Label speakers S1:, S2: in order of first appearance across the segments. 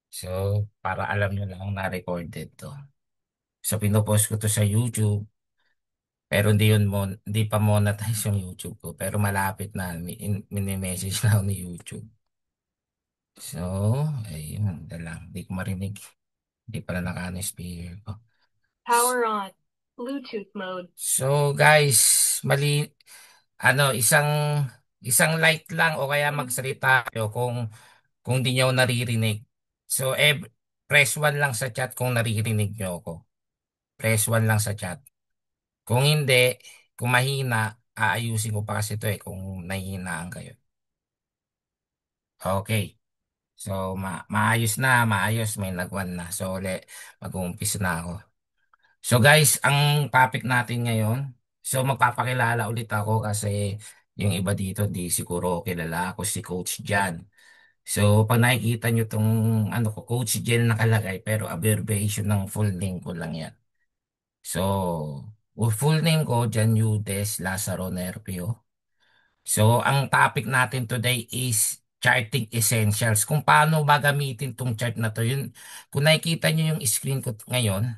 S1: So, para alam nyo lang na recorded to. So, pinupost ko to sa YouTube. Pero hindi pa monetize yung YouTube ko. Pero malapit na. Mini-message na ako ni YouTube. So, ayun. Lang. Hindi ko marinig. Hindi pala naka-ano yung speaker ko.
S2: Power on. Bluetooth mode.
S1: So, guys, mali, isang light lang o kaya magsalita kayo kung di nyo naririnig. So, press 1 lang sa chat kung naririnig nyo ako. Press 1 lang sa chat. Kung hindi, kung mahina, aayusin ko pa kasi ito kung nahihinaan kayo. Okay. So, maayos na, maayos, may nagwan na. So, mag-uumpisa na ako. So, guys, ang topic natin ngayon, so magpapakilala ulit ako kasi yung iba dito, di siguro kilala ako si Coach Jan. So, pag nakikita nyo tong Coach Jan nakalagay, pero abbreviation ng full name ko lang yan. So, full name ko, Jan Yudes Lazaro Nerpio. So, ang topic natin today is charting essentials. Kung paano ba gamitin tong chart na to. Kung nakikita nyo yung screen ko ngayon,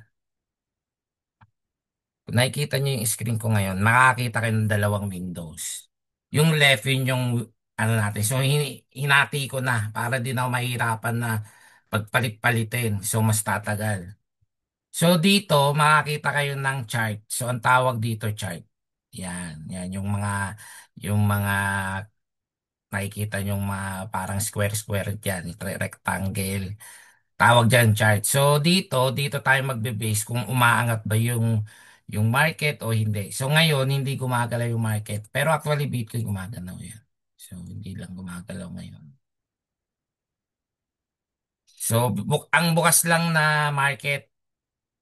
S1: kung nakikita nyo yung screen ko ngayon, makakita kayo ng dalawang windows. Yung left, yun yung natin. So, hinati ko na para din ako mahirapan na pagpalit-palitin. So, mas tatagal. So, dito, makakita kayo ng chart. So, ang tawag dito chart. Yan yung mga nakikita yung mga parang square-square dyan, rectangle. Tawag dyan chart. So dito tayo magbe-base kung umaangat ba yung market o hindi. So ngayon, hindi gumagalaw yung market. Pero actually, Bitcoin gumagalaw yan. So hindi lang gumagalaw ngayon. So ang bukas lang na market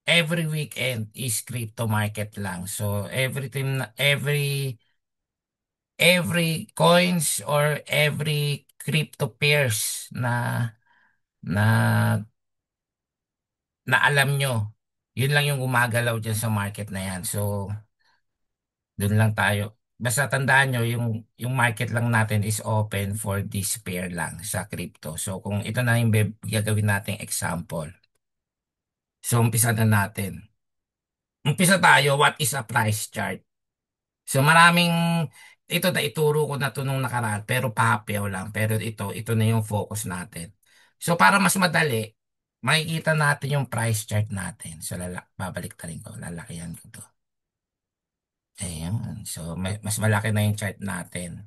S1: every weekend is crypto market lang. So every coins or every crypto pairs na na alam nyo. Yun lang yung gumagalaw dyan sa market na yan. So, dun lang tayo. Basta tandaan nyo, yung market lang natin is open for this pair lang sa crypto. So, kung ito na yung gagawin nating example. So, umpisa na natin. Umpisa tayo, what is a price chart? So, ito na ituro ko na to nung nakaraan, pero pahapiyaw lang. Pero ito na yung focus natin. So, para mas madali, makikita natin yung price chart natin. So, babalik ta rin ko. Lalakihan ko to. Ayan. So, mas malaki na yung chart natin.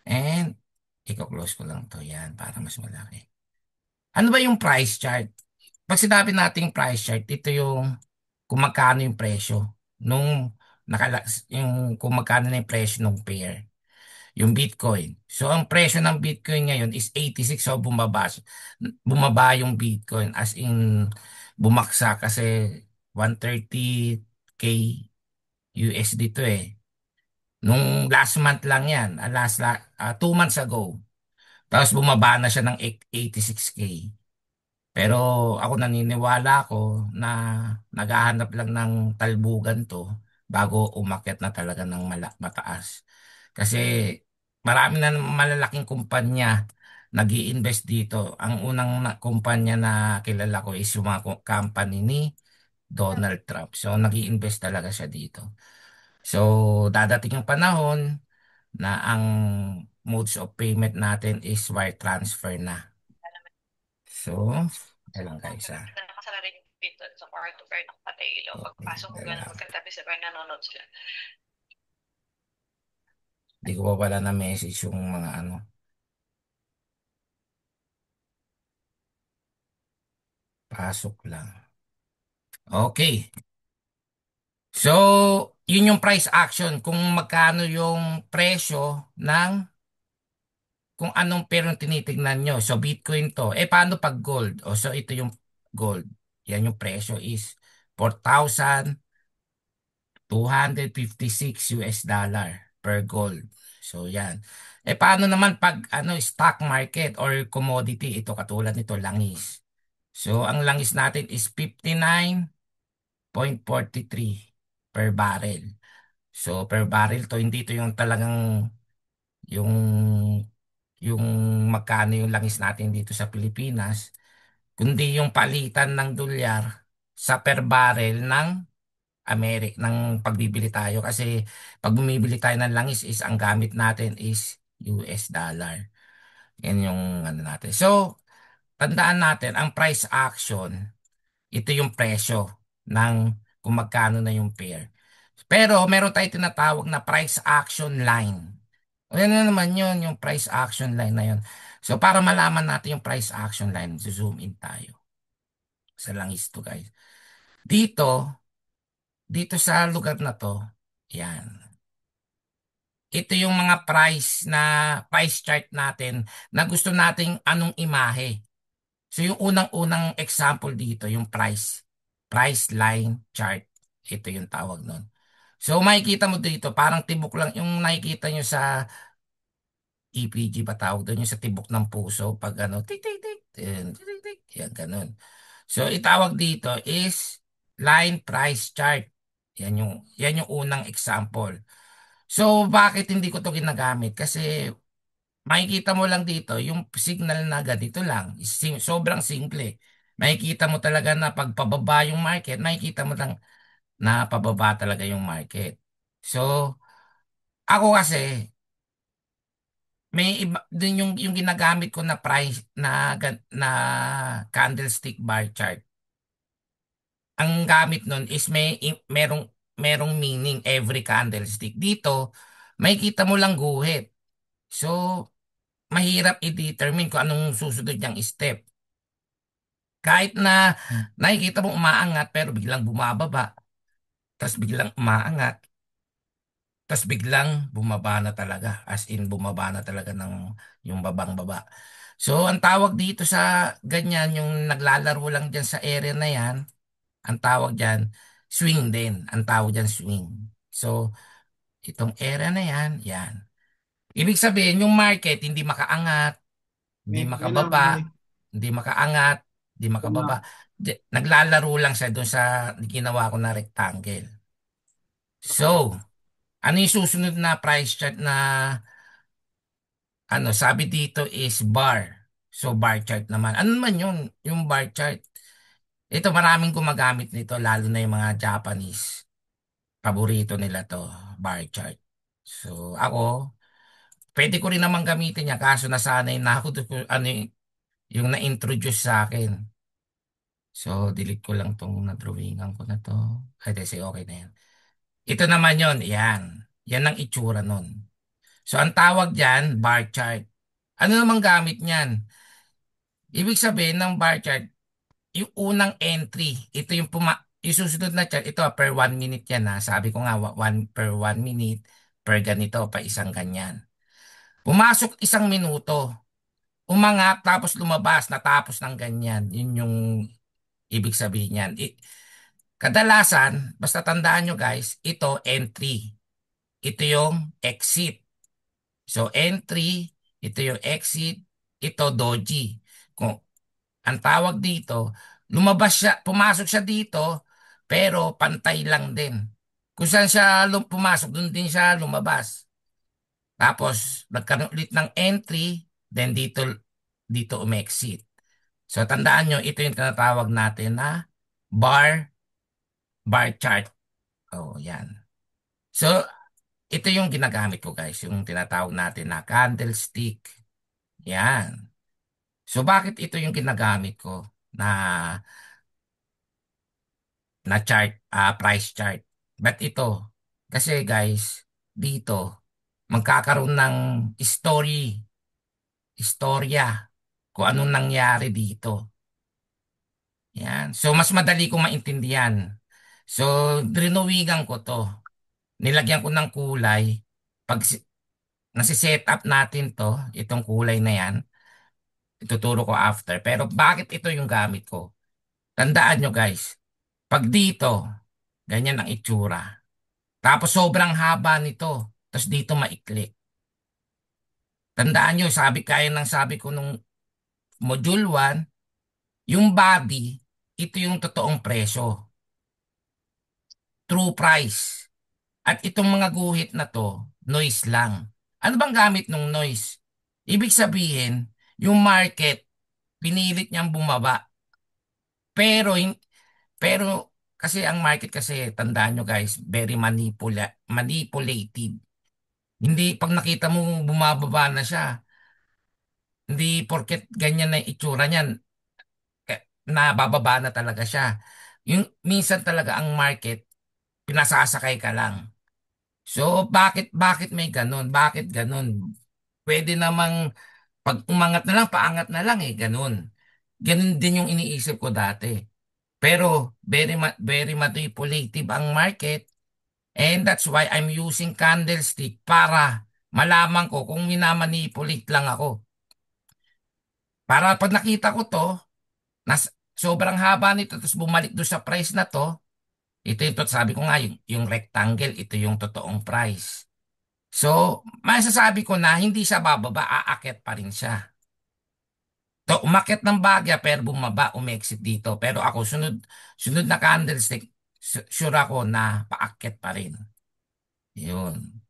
S1: And, i-close ko lang to. Yan, para mas malaki. Ano ba yung price chart? Pag sinabi nating price chart, ito yung kung magkano yung presyo nung yung kung magkano na yung presyo ng pair, yung Bitcoin. So, ang presyo ng Bitcoin ngayon is 86. So, bumaba yung Bitcoin as in bumaksa kasi 130K USD to Nung last month lang yan, 2 months ago. Tapos bumaba na siya ng 86K. Pero ako naniniwala ako na naghahanap lang ng talbugan to bago umakyat na talaga ng mataas. Kasi marami na malalaking kumpanya nag-i-invest dito. Ang unang kumpanya na kilala ko is yung mga company ni Donald Trump. So nag-i-invest talaga siya dito. So dadating yung panahon na ang modes of payment natin is wire transfer na. So, kailan guys
S2: Maganda nakasarili yung pinto sa kwarto pero nakapatay ilaw.
S1: Okay,
S2: Pagpasok ko gano'n
S1: dala.
S2: magkatabi sa pero nanonood sila.
S1: Hindi ko pa pala na message yung mga pasok lang. Okay. So, yun yung price action. Kung magkano yung presyo ng kung anong pero tinitignan nyo. So, Bitcoin to. Paano pag gold? So ito yung gold. Yan yung presyo is 4,256 US dollar per gold. So, yan. Paano naman pag stock market or commodity? Ito katulad nito, langis. So, ang langis natin is 59.43 per barrel. So, per barrel to, hindi to yung talagang yung yung magkano yung langis natin dito sa Pilipinas. kundi yung palitan ng dolyar sa per barrel ng ng pagbibili tayo. Kasi pag bumibili tayo ng langis is ang gamit natin is US dollar. Yan yung ano natin. So, tandaan natin, ang price action, ito yung presyo ng kung magkano na yung pair. Pero meron tayong tinatawag na price action line. O yan na naman yun, yung price action line na yun. So para malaman natin yung price action line, zoom in tayo. Sa langis to guys. Dito, dito sa lugar na to, yan. Ito yung mga price chart natin na gusto nating anong imahe. So yung unang-unang example dito, yung price line chart. Ito yung tawag nun. So makikita mo dito, parang tibok lang yung nakikita nyo sa EPG ba tawag doon, yung sa tibok ng puso pag ano, tik tik tik, tik tik tik, yan ganun. So itawag dito is line price chart. Yan yung unang example. So bakit hindi ko to ginagamit? Kasi makikita mo lang dito, yung signal na ganito lang. Sobrang simple. Makikita mo talaga na pag pababa yung market, makikita mo lang na pababa talaga yung market. So, ako kasi, may iba din yung ginagamit ko na price na candlestick bar chart. Ang gamit nun is merong meaning every candlestick. Dito, makikita mo lang guhit. So, mahirap i-determine kung anong susunod niyang step. Kahit na nakikita mo umaangat pero biglang bumababa, tapos biglang umaangat, tapos biglang bumaba na talaga. As in, bumaba na talaga ng yung babang baba. So, ang tawag dito sa ganyan, yung naglalaro lang dyan sa area na yan, ang tawag dyan, swing din. Ang tawag dyan, swing. So, itong area na yan, yan. Ibig sabihin, yung market hindi makaangat, hindi
S3: Yun lang,
S1: makababa,
S3: marinig.
S1: hindi makaangat, hindi
S3: Yun
S1: makababa.
S3: lang.
S1: Naglalaro lang siya doon sa ginawa ko na rectangle. So, ano yung susunod na price chart na ano, sabi dito is bar. So, bar chart naman. Ano naman yun? Yung bar chart. Ito, maraming gumagamit nito, lalo na yung mga Japanese. Paborito nila to, bar chart. So, ako, pwede ko rin naman gamitin niya, kaso nasanay na ako doon kung ano yung na-introduce sa akin. So, delete ko lang tong na-drawingan ko na to. Ay, kasi okay na yan. Ito naman yon, yan. Yan ang itsura nun. So, ang tawag dyan, bar chart. Ano namang gamit niyan? Ibig sabihin ng bar chart, yung unang entry, ito yung susunod na chart, ito per 1 minute yan ha. Sabi ko nga, per 1 minute, per ganito, pa isang ganyan. Pumasok 1 minuto, umangat, tapos lumabas, natapos ng ganyan. Yun yung ibig sabihin yan. Kadalasan, basta tandaan nyo guys, ito entry. Ito yung exit. So entry, ito yung exit, ito doji. Kung ang tawag dito, lumabas siya, pumasok siya dito, pero pantay lang din. Kung saan siya pumasok, doon din siya lumabas. Tapos, nagkaroon ulit ng entry, then dito umexit. So, tandaan nyo, ito yung tinatawag natin na bar, bar chart. Oh, yan. So, ito yung ginagamit ko guys, yung tinatawag natin na candlestick. Yan. So, bakit ito yung ginagamit ko na chart, price chart. But ito, kasi guys, dito, magkakaroon ng istorya, kung anong nangyari dito. Yan. So, mas madali kong maintindihan. So, drinuwigan ko to. Nilagyan ko ng kulay. Pag nasi-set up natin to, itong kulay na yan, ituturo ko after. Pero bakit ito yung gamit ko? Tandaan nyo guys, pag dito, ganyan ang itsura. Tapos sobrang haba nito. Tapos dito maikli. Tandaan nyo, sabi ko nung module 1, yung body, ito yung totoong presyo. True price. At itong mga guhit na to, noise lang. Ano bang gamit ng noise? Ibig sabihin, yung market, pinilit niyang bumaba. Pero, pero kasi ang market kasi, tandaan nyo guys, very manipulative. Hindi, pag nakita mo bumababa na siya, hindi porket ganyan na yung itsura niyan, nabababa na talaga siya. Yung minsan talaga ang market, pinasasakay ka lang. So, bakit may ganun? Bakit ganun? Pwede namang pag umangat na lang, paangat na lang ganun. Ganun din yung iniisip ko dati. Pero very manipulative ang market, and that's why I'm using candlestick para malaman ko kung minamanipulate lang ako. Para pag nakita ko to, sobrang haba nito, tapos bumalik doon sa price na to, ito sabi ko nga, yung rectangle, ito yung totoong price. So, masasabi ko na hindi siya bababa, aakyat pa rin siya. To, umakyat ng bagya pero bumaba, umexit dito. Pero ako, sunod na candlestick, sure ako na paakyat pa rin. Yun.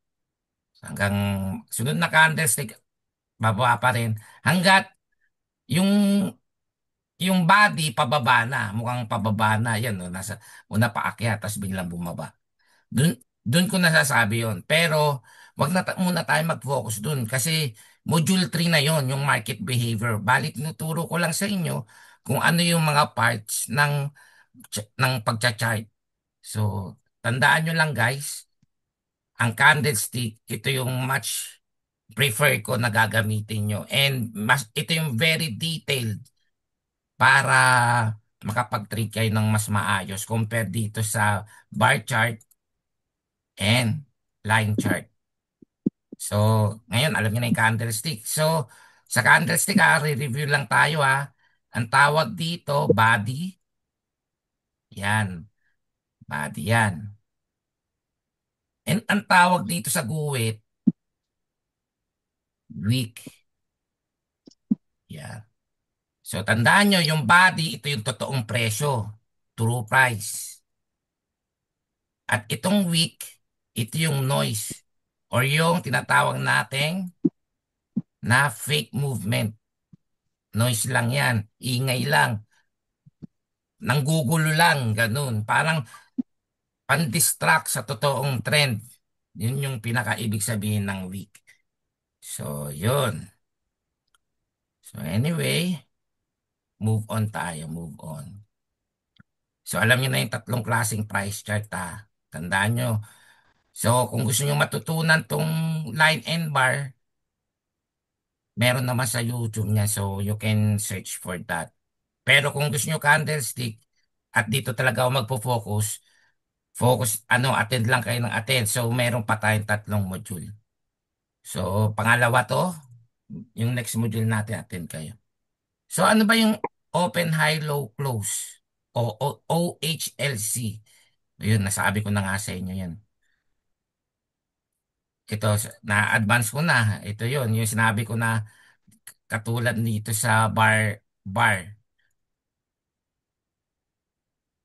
S1: Hanggang sunod na candlestick, bababa pa rin. Hanggat yung yung body pababa na, mukhang pababa na, yan, no, una paakyat, tapos biglang bumaba. Dun, dun ko nasasabi yon. Pero, wag na muna tayo mag-focus dun kasi module 3 na yon, yung market behavior. Balik nuturo ko lang sa inyo kung ano yung mga parts ng pagcha-chart. So, tandaan nyo lang guys, ang candlestick, ito yung much prefer ko na gagamitin nyo. And ito yung very detailed para makapag-trade kayo ng mas maayos compare dito sa bar chart and line chart. So, ngayon, alam niyo na yung candlestick. So, sa candlestick, re-review lang tayo Ang tawag dito, body. Yan. Body yan. And ang tawag dito sa guwit, wick. Yan. So, tandaan nyo, yung body, ito yung totoong presyo. True price. At itong wick, ito yung noise. Or yung tinatawag nating na fake movement. Noise lang yan. Ingay lang. Nanggugulo lang. Ganun. Parang pan-distract sa totoong trend. Yun yung pinakaibig sabihin ng week. So, yun. So, anyway, move on tayo. Move on. So, alam niyo na yung tatlong klaseng price chart Tandaan nyo. So, kung gusto nyo matutunan tong line and bar, meron naman sa YouTube niya. So, you can search for that. Pero kung gusto nyo candlestick, at dito talaga ako magpo-focus, attend lang kayo ng attend. So, meron pa tayong tatlong module. So, pangalawa to, yung next module natin, attend kayo. So, ano ba yung open, high, low, close? OHLC. Yun, nasabi ko na nga sa inyo yan. Ito, na-advance ko na. Ito yun, yung sinabi ko na katulad nito sa bar.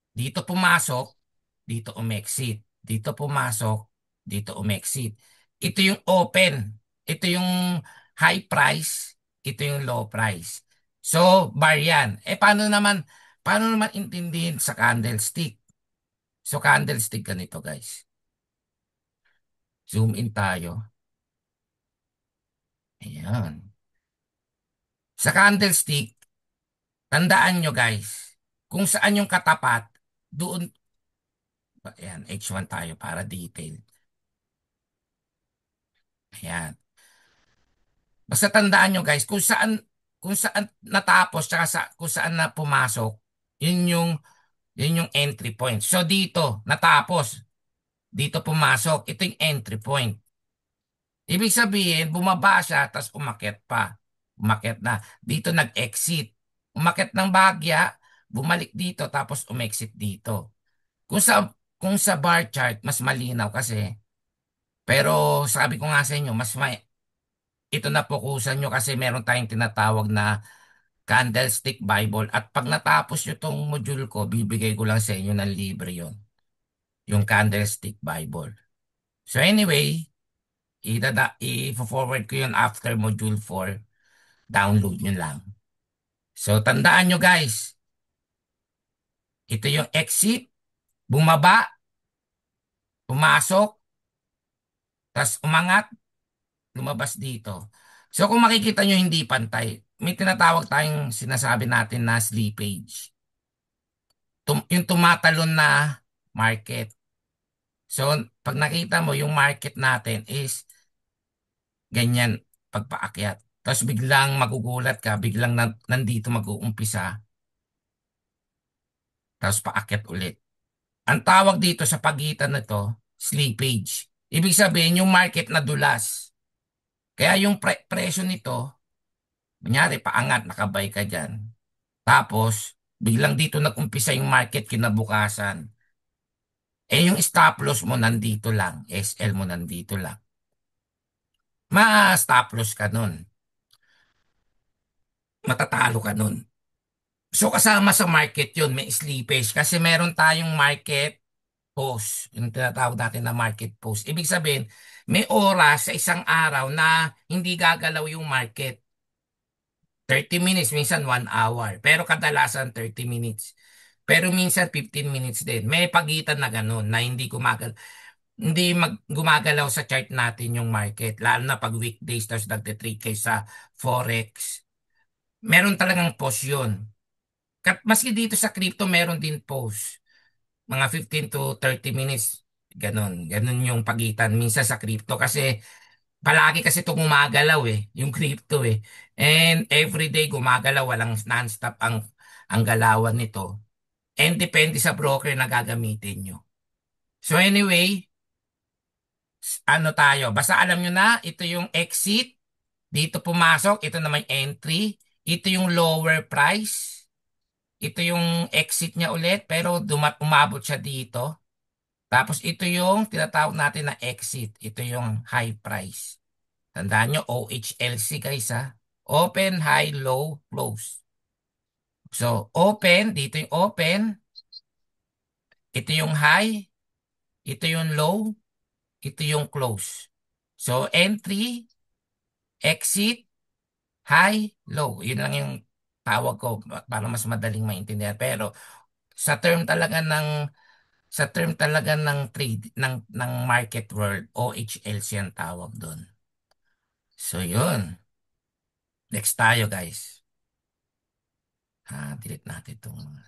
S1: Dito pumasok, dito umexit. Dito pumasok, dito umexit. Ito yung open. Ito yung high price. Ito yung low price. So, bar yan. Paano naman intindihin sa candlestick? So, candlestick ganito, guys. Zoom in tayo. Ayan. Sa candlestick, tandaan nyo, guys, kung saan yung katapat, doon, ayan, H1 tayo para detail. Ayan. Basta tandaan nyo guys, kung saan natapos tsaka kung saan na pumasok, yun yung yun yung entry point. So dito natapos, dito pumasok, ito yung entry point. Ibig sabihin, bumaba siya tapos umakyat pa. Umakyat na. Dito nag-exit. Umakyat ng bahagya, bumalik dito tapos umexit dito. Kung sa bar chart mas malinaw kasi. Pero sabi ko nga sa inyo, ito na fokusan nyo kasi meron tayong tinatawag na Candlestick Bible. At pag natapos nyo tong module ko, bibigay ko lang sa inyo ng libre yon, yung Candlestick Bible. So anyway, i-forward ko yun after module 4. Download nyo lang. So tandaan nyo guys, Ito yung exit, bumaba, pumasok, tas umangat, lumabas dito. So kung makikita nyo hindi pantay, may tinatawag tayong sinasabi natin na slippage. Yung tumatalon na market. So pag nakita mo yung market natin is ganyan pagpaakyat. Tapos biglang magugulat ka, biglang nandito mag-uumpisa, tapos paakyat ulit. Ang tawag dito sa pagitan na to, slippage. Ibig sabihin yung market na dulas. Kaya yung presyo nito, kunyari paangat, nakabay ka dyan. Tapos, biglang dito nag-umpisa yung market kinabukasan. Eh yung stop loss mo nandito lang, SL mo nandito lang. Ma-stop loss ka nun. Matatalo ka nun. So kasama sa market yun, may slippage. Kasi meron tayong market pause. Yung tinatawag natin na market pause. Ibig sabihin, may oras sa isang araw na hindi gagalaw yung market. 30 minutes, minsan 1 hour. Pero kadalasan 30 minutes. Pero minsan 15 minutes din. May pagitan na ganun na hindi gumagalaw sa chart natin yung market. Lalo na pag weekdays tapos nagtitrade kayo sa Forex. Meron talagang pause yun. Maski dito sa crypto, meron din pause. Mga 15 to 30 minutes. Ganon. Ganon yung pagitan minsan sa crypto. Kasi palagi kasi ito gumagalaw yung crypto And everyday gumagalaw, walang non-stop ang galawan nito. And depende sa broker na gagamitin nyo. So anyway, ano tayo? Basta alam nyo na, ito yung exit. Dito pumasok, ito naman entry. Ito yung lower price. Ito yung exit niya ulit, pero umabot siya dito. Tapos ito yung tinatawag natin na exit. Ito yung high price. Tandaan nyo, OHLC guys ha. Open, high, low, close. So, open, dito yung open. Ito yung high. Ito yung low. Ito yung close. So, entry, exit, high, low. Yun lang yung tawag ko para mas madaling maintindihan. Pero sa term talaga ng trade ng market world, OHLC ang tawag doon. So, yun. Next tayo, guys. Delete natin itong mga.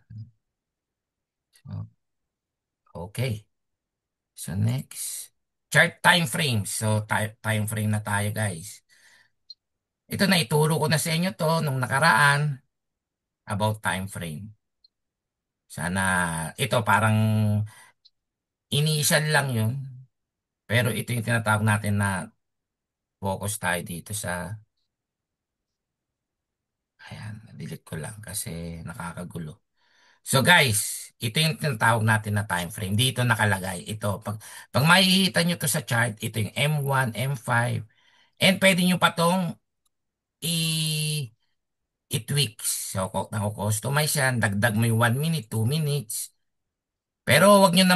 S1: So, okay. So, next. Chart time frame. So, time frame na tayo, guys. Ito na, ituro ko na sa inyo to nung nakaraan about time frame. Sana, ito parang initial lang yun. Pero ito yung tinatawag natin na focus tayo dito sa, ayan, delete ko lang kasi nakakagulo. So guys, ito yung tinatawag natin na time frame. Dito nakalagay. Ito, pag makikita nyo to sa chart, ito yung M1, M5. And pwede nyo pa tong i- i-tweaks. So, nako-customize yan. Dagdag mo yung 1 minute, 2 minutes. Pero wag na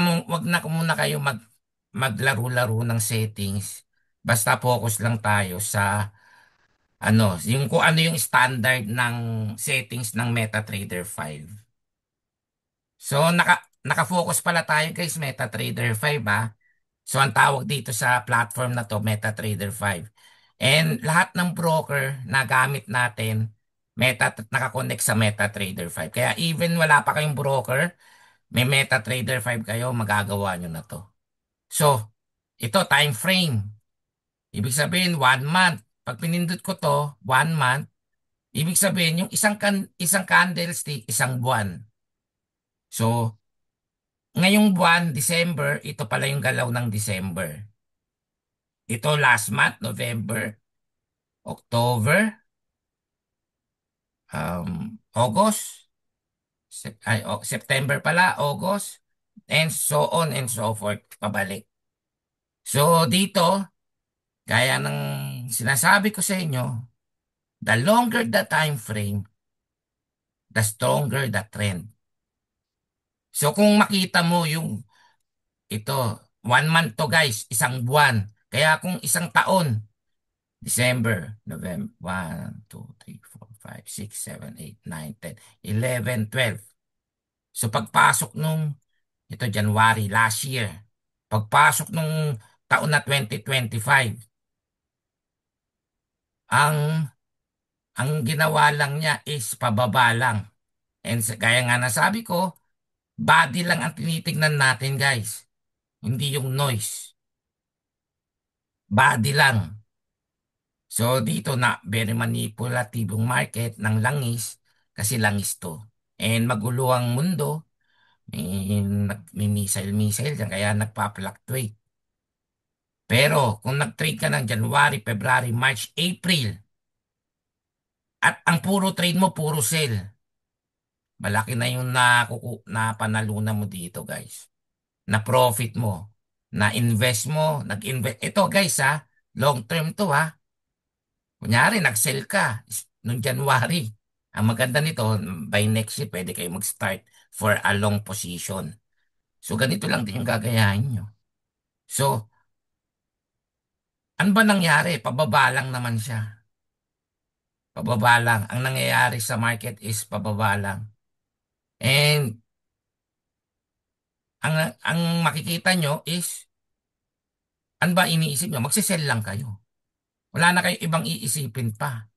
S1: muna kayo maglaro-laro ng settings. Basta focus lang tayo sa yung kung ano yung standard ng settings ng MetaTrader 5. So, naka-focus pala tayo guys, MetaTrader 5 ha. So, ang tawag dito sa platform na to, MetaTrader 5. And lahat ng broker na gamit natin, nakakonect sa MetaTrader 5. Kaya even wala pa kayong broker, may MetaTrader 5 kayo, magagawa nyo na to. So, ito, time frame. Ibig sabihin, 1 month. Pag pinindot ko to, 1 month, ibig sabihin, yung isang candlestick, isang buwan. So, ngayong buwan, December, ito pala yung galaw ng December. Ito last month, November, October, August, September pala, August, and so on and so forth, pabalik. So, dito, gaya ng sinasabi ko sa inyo, the longer the time frame, the stronger the trend. So, kung makita mo ito, 1 month to guys, isang buwan. Kaya kung isang taon, December, November, 1, 2, 3, 4, 5, 6, 7, 8, 9, 10, 11, 12. So pagpasok nung, ito January last year, pagpasok nung taon na 2025, ang ang ginawa lang niya is pababa lang. And gaya nga nasabi ko, body lang ang tinitignan natin guys. Hindi yung noise. Body lang. So dito na very manipulative yung market ng langis kasi langis to. And magulo ang mundo. May missile-missile dyan kaya nagpa-fluctuate. Pero kung nag-trade ka ng January, February, March, April at ang puro trade mo puro sell, malaki na yung na panalunan mo dito guys. Na profit mo, na invest mo, nag-invest. Ito guys ha, long term to ha. Kunyari, nag-sell ka noong January. Ang maganda nito, by next year, pwede kayo mag-start for a long position. So, ganito lang din yung gagayahin nyo. So, ano ba nangyari? Pababa lang naman siya. Pababa lang. Ang nangyayari sa market is pababa lang. And, ang makikita nyo is, ano ba iniisip nyo? Magsisell lang kayo. Wala na kayo ibang iisipin pa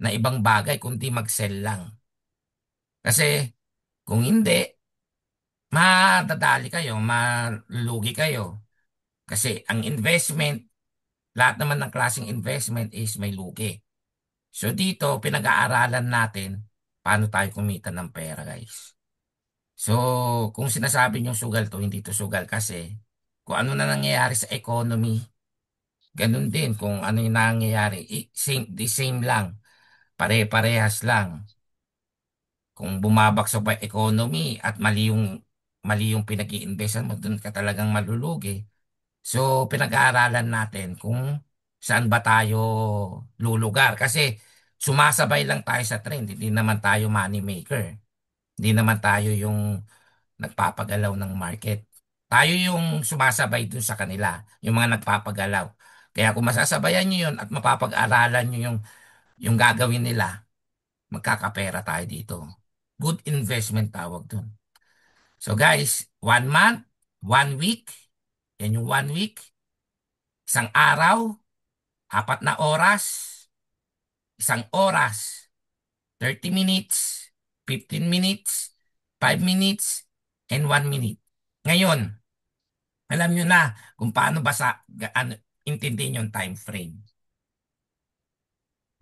S1: na ibang bagay kundi mag-sell lang. Kasi, kung hindi, madadali kayo, malulugi kayo. Kasi ang investment, lahat naman ng klaseng investment is may lugi. So dito, pinag-aaralan natin paano tayo kumita ng pera, guys. So, kung sinasabi niyong sugal to, hindi to sugal kasi kung ano na nangyayari sa economy, ganun din kung ano yung nangyayari. The same lang, pare-parehas lang. Kung bumabagsak pa economy at mali yung pinag-iinvestan mo, doon ka talagang malulugi. So, pinag-aaralan natin kung saan ba tayo lulugar. Kasi sumasabay lang tayo sa trend. Hindi naman tayo money maker. Hindi naman tayo yung nagpapagalaw ng market. Tayo yung sumasabay dun sa kanila, yung mga nagpapagalaw. Kaya kung masasabayan nyo yun at mapapag-aralan nyo yung gagawin nila, magkakapera tayo dito. Good investment tawag dun. So guys, 1 month, 1 week, yan yung 1 week, isang araw, 4 na oras, isang oras, 30 minutes, 15 minutes, 5 minutes, and 1 minute. Ngayon, alam nyo na kung paano ba intindihin yung time frame.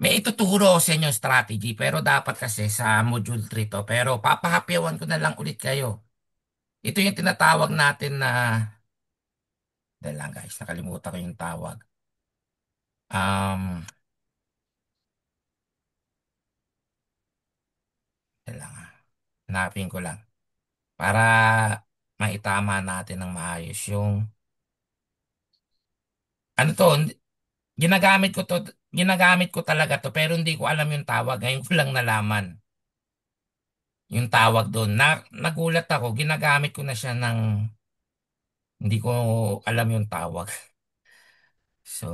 S1: May ituturo sa inyo strategy pero dapat kasi sa module 3 to. Pero papahapyawan ko na lang ulit kayo. Ito yung tinatawag natin na, dahil lang guys, nakalimutan ko yung tawag. Um, dahil lang hanapin ko lang. Para maitama natin ng maayos yung, ano to, ginagamit ko talaga to pero hindi ko alam yung tawag. Ngayon ko lang nalaman yung tawag doon. Nagulat ako, ginagamit ko na siya ng, hindi ko alam yung tawag. So,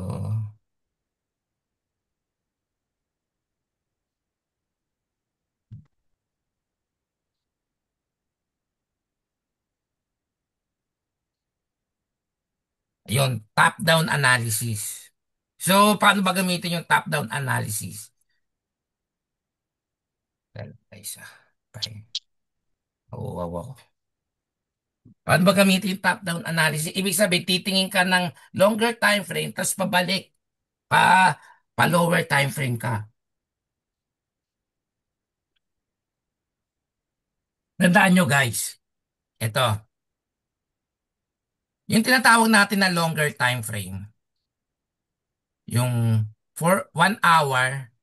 S1: yun, top-down analysis. So, paano ba gamitin yung top-down analysis? Dahil, ay, isa. Oo, wow, wow. Paano ba gamitin yung top-down analysis? Ibig sabihin, titingin ka ng longer time frame, tapos pabalik, pa, pa-lower time frame ka. Tandaan nyo guys, ito, yung tinatawag natin na longer time frame, yung for 1 hour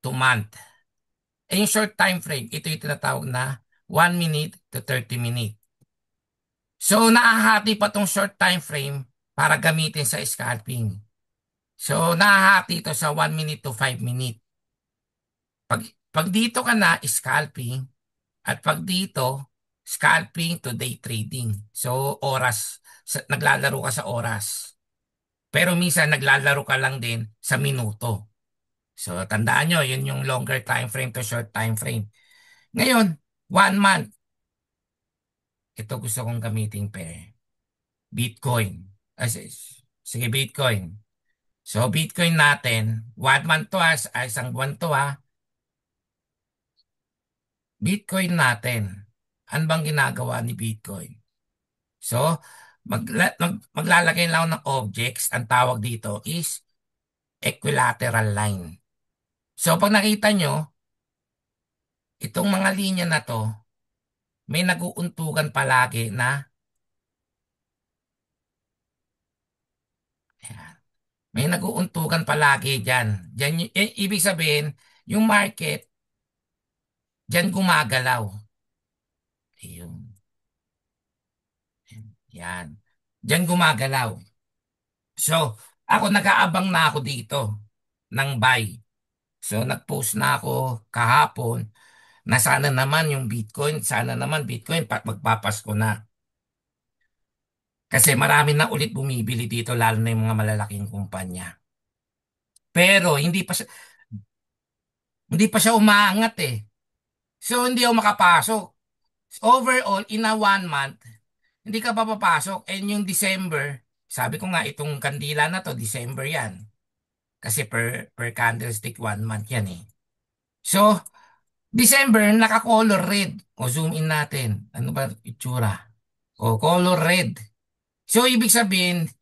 S1: to month. Eh yung short time frame, ito yung tinatawag na 1 minute to 30 minutes. So nahahati pa tong short time frame para gamitin sa scalping. So nahahati ito sa 1 minute to 5 minutes. Pag dito ka na, scalping, at pag dito, scalping to day trading. So oras, naglalaro ka sa oras. Pero minsan naglalaro ka lang din sa minuto. So tandaan nyo, yun yung longer time frame to short time frame. Ngayon, 1 month. 1 ito gusto kong gamiting pair. Bitcoin. Sige, Bitcoin. So, Bitcoin natin, 1 month to isang buwan to Bitcoin natin. Ano bang ginagawa ni Bitcoin? So, maglalagay lang ako ng objects. Ang tawag dito is equilateral line. So, pag nakita nyo, itong mga linya na to, may naguuntukan palagi na, ayan, may naguuntukan palagi dyan. Ibig sabihin, yung market, dyan gumagalaw. Ayun. Yan. Diyan gumagalaw. So, ako nag-aabang na ako dito ng buy. So, nag-post na ako kahapon na sana naman yung Bitcoin, sana naman Bitcoin magpapasko na. Kasi marami na ulit bumibili dito lalo na yung mga malalaking kumpanya. Pero hindi pa siya umaangat eh. So, hindi ako makapasok. Overall, in a 1 month, hindi ka pa papasok. And yung December, sabi ko nga itong kandila na to, December yan. Kasi per candlestick 1 month yan eh. So, December, naka-color red. O zoom in natin. Ano ba itsura? O color red. So, ibig sabihin,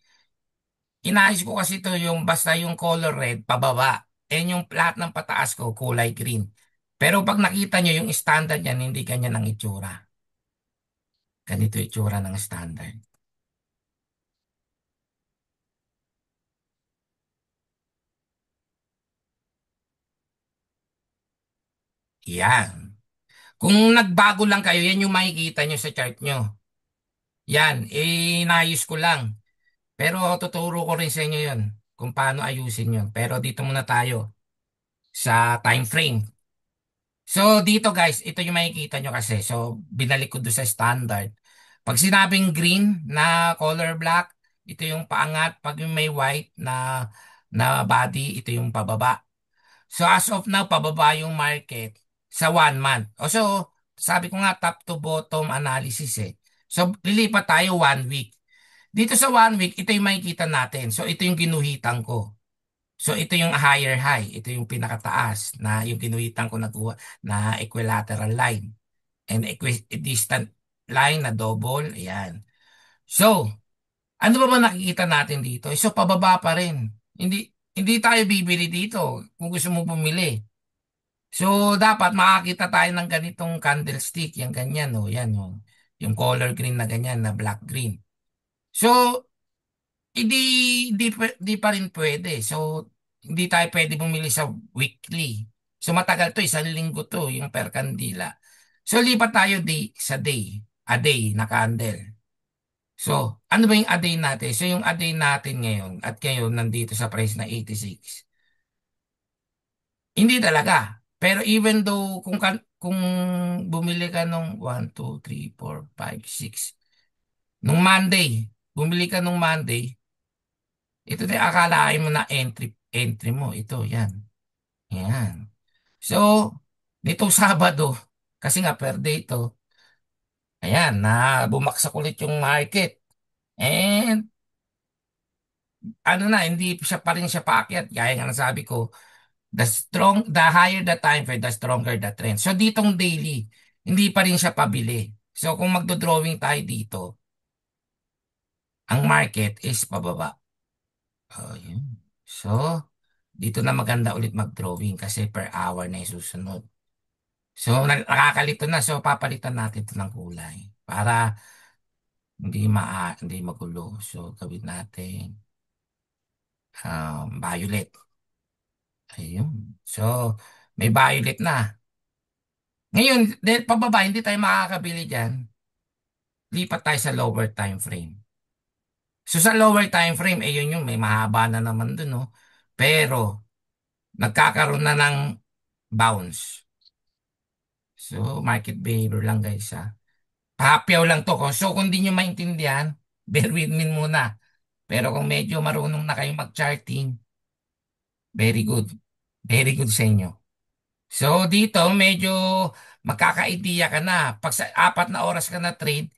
S1: inayos ko kasi ito yung basta yung color red, pababa. And yung lahat ng pataas ko, kulay green. Pero pag nakita nyo yung standard yan, hindi ganyan ang itsura. Ganito itsura ng standard. Yan. Kung nagbago lang kayo, yan yung makikita nyo sa chart nyo. Yan, inayos ko lang. Pero tuturo ko rin sa inyo yun kung paano ayusin yun. Pero dito muna tayo sa time frame. So dito guys, ito yung makikita nyo kasi. So binalik ko doon sa standard. Pag sinabing green na color black, ito yung paangat. Pag yung may white na body, ito yung pababa. So as of now, pababa yung market sa 1 month. O so, sabi ko nga top to bottom analysis eh. So lilipat tayo 1 week. Dito sa 1 week, ito yung makikita natin. So, ito yung ginuhitan ko. So, ito yung higher high. Ito yung pinakataas na yung ginuhitan ko na equilateral line. And equidistant line na double. Ayan. So, ano ba nakikita natin dito? So, pababa pa rin. Hindi tayo bibili dito kung gusto mo bumili. So, dapat makakita tayo ng ganitong candlestick. Yung ganyan, no? Yan, yung color green na ganyan, na black green. So, hindi, di pa rin pwede. So, hindi tayo pwede bumili sa weekly. So, matagal to, 1 linggo to, yung per kandila. So, lipat tayo day, a day na candle. So, ano ba yung a day natin? So, yung a day natin ngayon, at ngayon, nandito sa price na 86. Hindi talaga. Pero even though, kung bumili ka nung 1, 2, 3, 4, 5, 6, nung Monday, bumili ka nung Monday, ito din akalain mo na entry mo. Ito, yan. Yan. So, nitong Sabado, kasi nga per day ito, ayan, na bumagsak ulit yung market. And ano na, hindi siya pa rin siya paakyat. Gaya nga nasabi ko, the higher the time frame, the stronger the trend. So, ditong daily, hindi pa rin siya pabili. So, kung magdo-drawing tayo dito, ang market is pababa. Oh, yun. So, dito na maganda ulit mag-drawing kasi per hour na yung susunod. So, nakakalito na. So, papalitan natin ito ng kulay para hindi magulo. So, gawin natin violet. Ayun. So, may violet na. Ngayon, dahil pababa, hindi tayo makakabili dyan. Lipat tayo sa lower time frame. So, sa lower time frame, yun yung may mahaba na naman dun, no? Pero, nagkakaroon na ng bounce. So, market behavior lang guys, ha. Hapyaw lang to. So, kung di nyo maintindihan, bear with me muna. Pero kung medyo marunong na kayo mag-charting, very good. Very good sa inyo. So, dito, medyo magkaka-idea ka na. Pag sa 4 na oras ka na trade,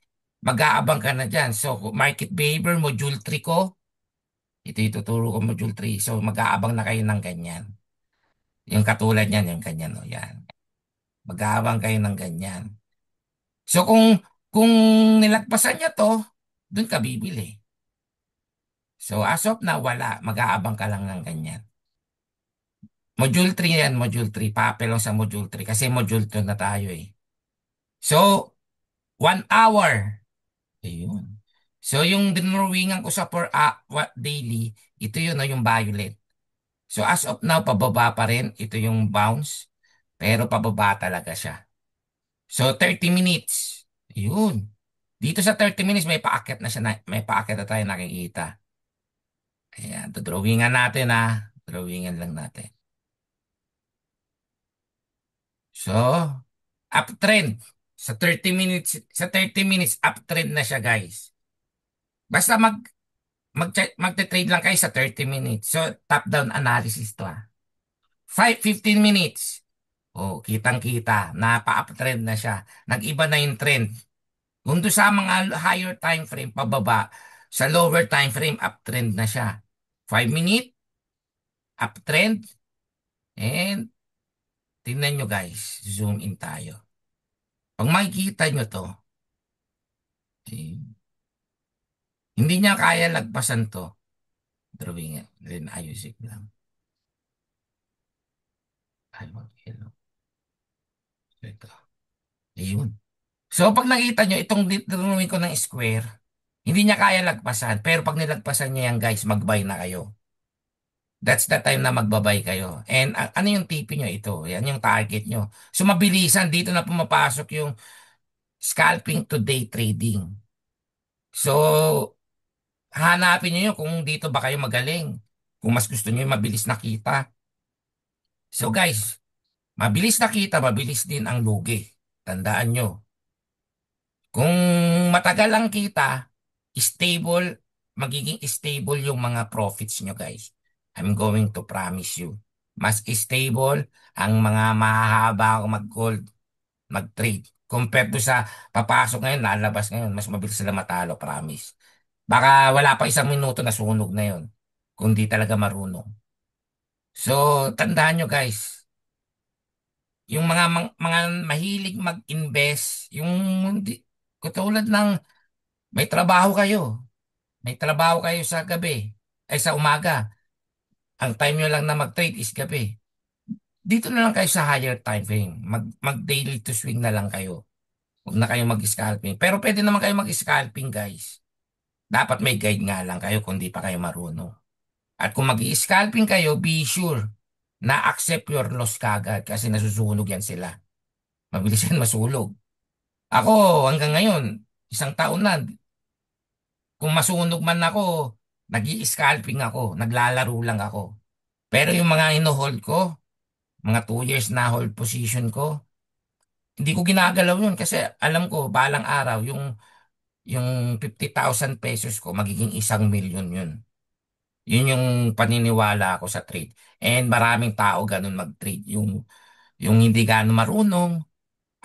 S1: Mag-aabang ka na dyan. So, market behavior, module 3 ko, ito ituturo ko module 3. So, mag-aabang na kayo ng ganyan. Yung katulad niyan, yung ganyan, o yan. Mag-aabang kayo ng ganyan. So, kung nilagpasan niya to, dun ka bibili. So, as of now, wala. Mag-aabang ka lang ng ganyan. Module 3 yan, module 3. Papelong sa module 3 kasi module 2 na tayo eh. So, 1 hour. Ayun. So, yung dinrawingan ko sa daily, ito yun, no, yung violet. So, as of now, pababa pa rin. Ito yung bounce. Pero pababa talaga siya. So, 30 minutes. Ayun. Dito sa 30 minutes, may paakyat na siya may paakyat na tayo nakikita. Ayan, drawingan natin ah. Drawingan lang natin. So, uptrend. Sa 30 minutes, uptrend na siya, guys. Basta magte-trade lang kayo sa 30 minutes. So, top-down analysis to ah. 15 minutes. Oh, kitang-kita. Napa-uptrend na siya. Nag-iba na yung trend. Kung doon sa mga higher time frame, pababa. Sa lower time frame, uptrend na siya. 5 minute, uptrend. And, tingnan nyo guys. Zoom in tayo. Pag makikita nyo to, eh, hindi niya kaya lagpasan to. Drawing nga. Then ayusin lang. Ay, hello. Ito. Ayun. So, pag nakita nyo, itong drawing ko ng square, hindi niya kaya lagpasan. Pero pag nilagpasan niya yan, guys, mag-buy na kayo. That's the time na magbabay kayo. And ano yung TP nyo? Ito. Yan yung target nyo. So, mabilisan. Dito na pumapasok yung scalping to day trading. So, hanapin nyo yun kung dito ba kayo magaling. Kung mas gusto nyo yung mabilis na kita. So, guys, mabilis na kita, mabilis din ang lugi. Tandaan nyo. Kung matagal ang kita, stable, magiging stable yung mga profits nyo, guys. I'm going to promise you. Mas stable ang mga mahahaba mag-gold, mag-trade. Compared to sa papasok ngayon, lalabas ngayon, mas mabilis sila matalo, promise. Baka wala pa 1 minuto na sunog na yon kung di talaga marunong. So, tandaan nyo guys, yung mga mahilig mag-invest, yung katulad ng may trabaho kayo, may trabaho kayo sa gabi, ay sa umaga. Ang time nyo lang na mag-trade is gabi. Dito na lang kayo sa higher time frame. Mag-daily to swing na lang kayo. Huwag na kayo mag-scalping. Pero pwede naman kayo mag-scalping, guys. Dapat may guide nga lang kayo kung di pa kayo marunong. At kung mag-scalping kayo, be sure na accept your loss kagad kasi nasusunog yan sila. Mabilis yan masulog. Ako, hanggang ngayon, 1 taon na, kung masunog man ako, nag-i-scalping ako, naglalaro lang ako. Pero yung mga ino-hold ko, mga 2 years na hold position ko, hindi ko ginagalaw yun kasi alam ko, balang araw, yung 50,000 pesos ko, magiging 1 million yun. Yun yung paniniwala ko sa trade. And maraming tao ganun mag-trade. Yung hindi gaano marunong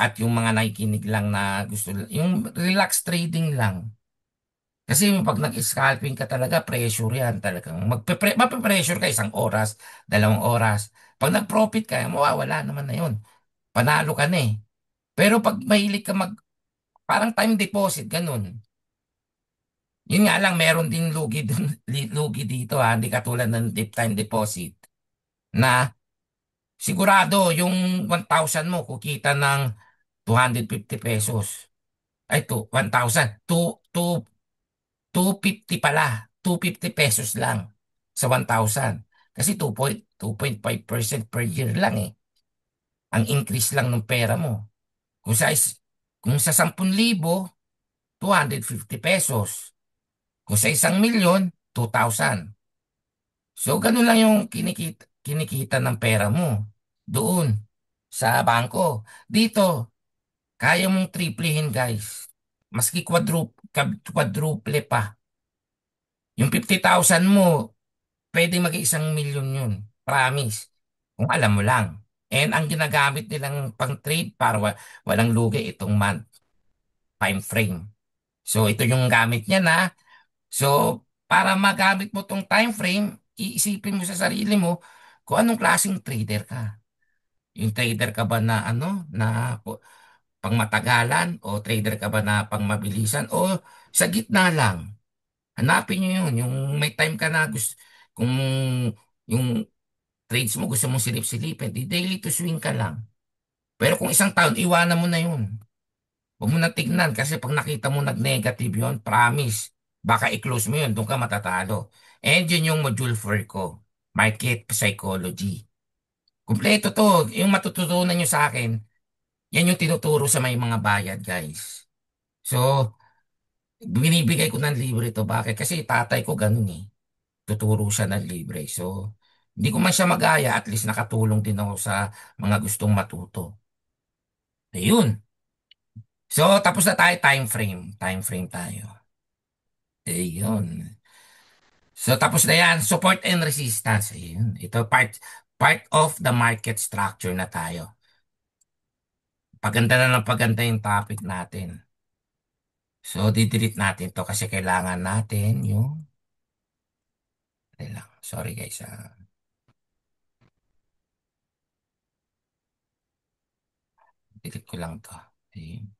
S1: at yung mga nakikinig lang na gusto, yung relax trading lang. Kasi pag nag-scalping ka talaga, pressure yan talagang. Mape-pressure ka 1 oras, 2 oras. Pag nag-profit ka, mawawala naman na yun. Panalo ka na eh. Pero pag mahilig ka parang time deposit, ganun. Yun nga lang, meron din lugi, dun, lugi dito ha, hindi katulad ng deep time deposit. Na sigurado yung 1,000 mo, kukita ng 250 pesos. Ay, 1,000. 250 pala. 250 pesos lang sa 1,000. Kasi 2.5% per year lang eh. Ang increase lang ng pera mo. Kung sa, kung sa 10,000, 250 pesos. Kung sa 1 milyon, 2,000. So, ganun lang yung kinikita ng pera mo doon sa bangko. Dito, kaya mong triplehin, guys. Maski quadruple pa. Yung 50,000 mo, pwede mag-1 milyon yun. Promise. Kung alam mo lang. And ang ginagamit nilang pang-trade para walang lugi itong month time frame. So ito yung gamit niya na. So para magamit mo tong time frame, iisipin mo sa sarili mo kung anong klaseng trader ka. Yung trader ka ba na ano, na pang matagalan o trader ka ba na pang mabilisan o sa gitna lang. Hanapin nyo yun, yung may time ka na gusto, kung yung trades mo gusto mong silip-silipin, di daily to swing ka lang. Pero kung isang taon, iwanan mo na yun. Huwag mo na tignan kasi pag nakita mo nag-negative yun, promise, baka i-close mo yun, doon ka matatalo. And yun yung module 4 ko, Market Psychology. Kumpleto to, yung matututunan nyo sa akin, yan yung tinuturo sa may mga bayad, guys. So, binibigay ko ng libre to. Bakit? Kasi tatay ko ganun eh. Tuturo siya ng libre. So, hindi ko man siya magaya, at least nakatulong din ako sa mga gustong matuto. Ayun. So, tapos na tayo time frame. Time frame tayo. Ayun. So, tapos na yan. Support and resistance. Ayun. Ito, part of the market structure na tayo. Paganda na ng paganda yung topic natin. So, di-delete natin to kasi kailangan natin yung... Ay lang. Sorry guys. Delete ko lang to. Ayun.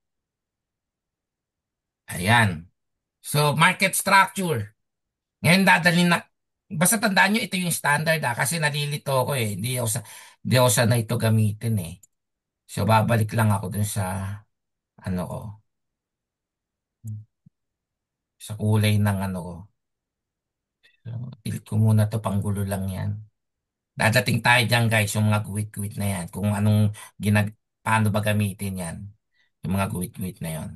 S1: Ayan. So, market structure. Ngayon dadalhin na, basta tandaan nyo, ito yung standard kasi nalilito ako eh. Hindi ako sanay ito gamitin eh. So, babalik lang ako dun sa, ano ko, sa kulay ng ano ko. So, delete ko muna to, panggulo lang yan. Dadating tayo dyan guys, yung mga guwit-guwit na yan. Kung anong paano ba gamitin yan. Yung mga guwit-guwit na yan.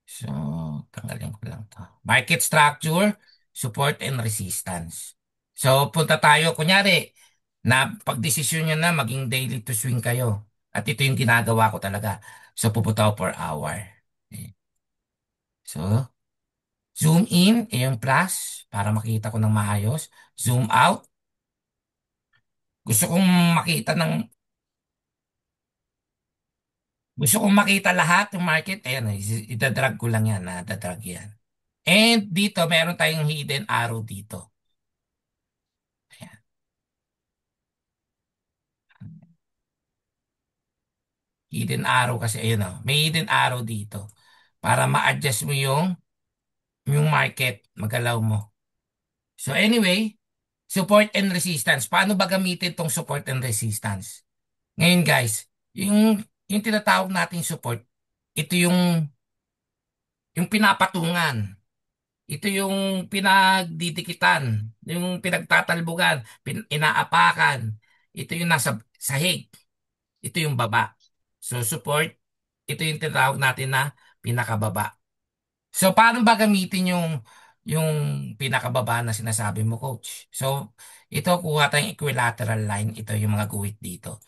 S1: So, tanggalin ko lang to. Market structure, support and resistance. So, punta tayo. Kunyari, na pagdesisyon nyo na maging daily to swing kayo. At ito yung ginagawa ko talaga. So, pupunta ako per hour. Okay. So, zoom in, yung plus, para makita ko ng maayos. Zoom out. Gusto kong makita ng, gusto kong makita lahat ng market. Ayan, itadrag ko lang yan. Dadrag yan. And dito, meron tayong hidden arrow dito. Ayan. Hidden arrow kasi, ayun o. May hidden arrow dito. Para ma-adjust mo yung market. Magalaw mo. So anyway, support and resistance. Paano ba gamitin tong support and resistance? Ngayon guys, yung tinatawag nating support, ito yung pinapatungan. Ito yung pinagdidikitan, yung pinagtatalbugan, inaapakan. Ito yung nasa sahig. Ito yung baba. So support, ito yung tinatawag natin na pinakababa. So paano ba gamitin yung pinakababa na sinasabi mo, coach? So ito kuha tayong equilateral line, ito yung mga guhit dito.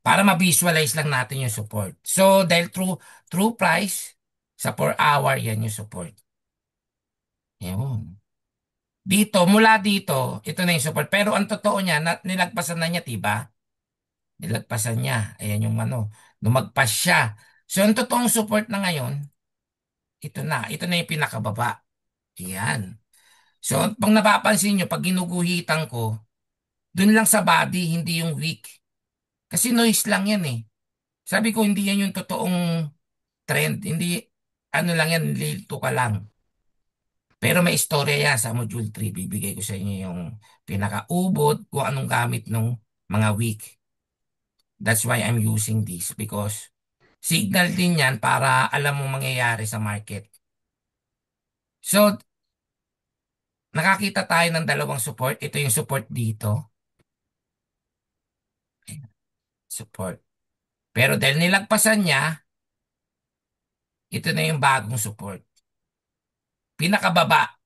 S1: Para ma-visualize lang natin yung support. So dahil true price sa per hour yan yung support. Yun. Dito, mula dito, ito na yung support. Pero ang totoo niya, nilagpasan na niya, diba? Nilagpasan niya. Ayan yung ano. Lumagpas siya. So, ang totoong support na ngayon, ito na. Ito na yung pinakababa. Ayan. So, pag napapansin nyo, pag ginuguhitan ko, dun lang sa body, hindi yung weak. Kasi noise lang yan eh. Sabi ko, hindi yan yung totoong trend. Hindi, ano lang yan, lilito ka lang. Pero may istorya yan sa Module 3. Bibigay ko sa inyo yung pinakaubod kung anong gamit ng mga weak. That's why I'm using this because signal din yan para alam mo mangyayari sa market. So, nakakita tayo ng dalawang support. Ito yung support dito. Ayan, support. Pero dahil nilagpasan niya, ito na yung bagong support. Pinakababa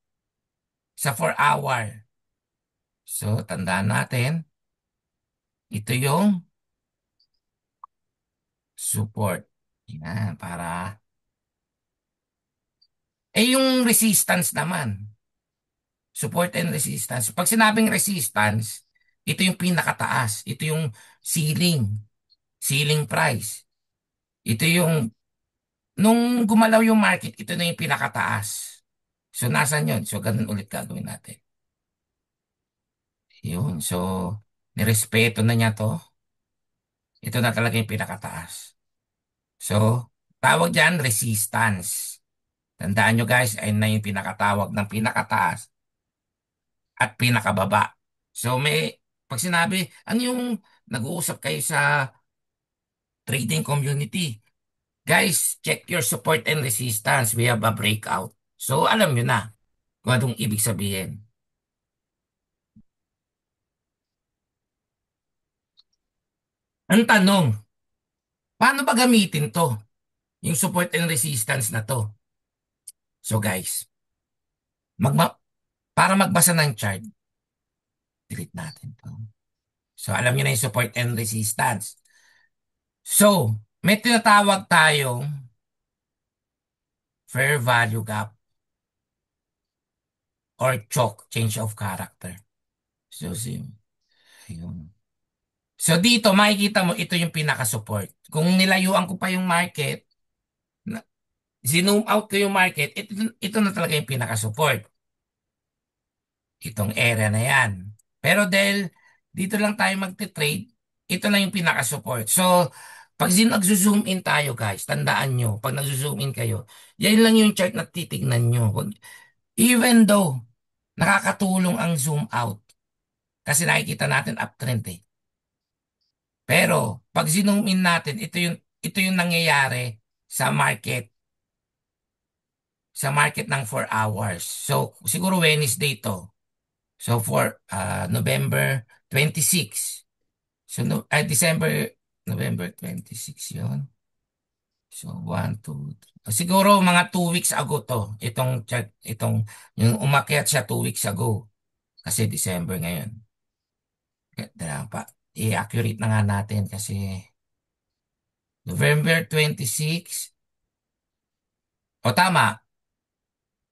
S1: sa 4 hour. So, tandaan natin, ito yung support. Yan, para... yung resistance naman. Support and resistance. Pag sinabing resistance, ito yung pinakataas. Ito yung ceiling. Ceiling price. Ito yung Nung gumalaw yung market, ito na yung pinakataas. So, nasan yun? So, ganun ulit gagawin natin. Yun. So, nirespeto na niya to. Ito na talaga yung pinakataas. So, tawag dyan, resistance. Tandaan nyo guys, ayun na yung pinakatawag ng pinakataas at pinakababa. So, pag sinabi, ano yung nag-uusap kayo sa trading community? Guys, check your support and resistance. We have a breakout. So, alam nyo na kung anong ibig sabihin. Ang tanong, paano ba gamitin to? Yung support and resistance na to. So guys, magma para magbasa ng chart, delete natin to. So alam niyo na yung support and resistance. So, may tinatawag tayong fair value gap or choke, change of character. So, yun. So dito makikita mo ito yung pinaka-support. Kung nilayuan ko pa yung market, zoom out ko yung market, ito na talaga yung pinaka-support. Itong area na yan. Pero dahil dito lang tayo magte-trade, ito na yung pinaka-support. So, pag nag-zoom in tayo guys, tandaan nyo, pag nag-zoom in kayo, yan lang yung chart na titignan nyo. Even though nakakatulong ang zoom out, kasi nakikita natin uptrend eh. Pero pag zoom in natin, ito yung nangyayari sa market, sa market ng 4 hours. So, siguro Wednesday to. So, for November 26. So, December 26 yun. So, 1, 2, 3. Siguro mga 2 weeks ago to. Yung umakyat siya 2 weeks ago. Kasi December ngayon. Kaya pa, i-accurate na nga natin kasi November 26. O tama,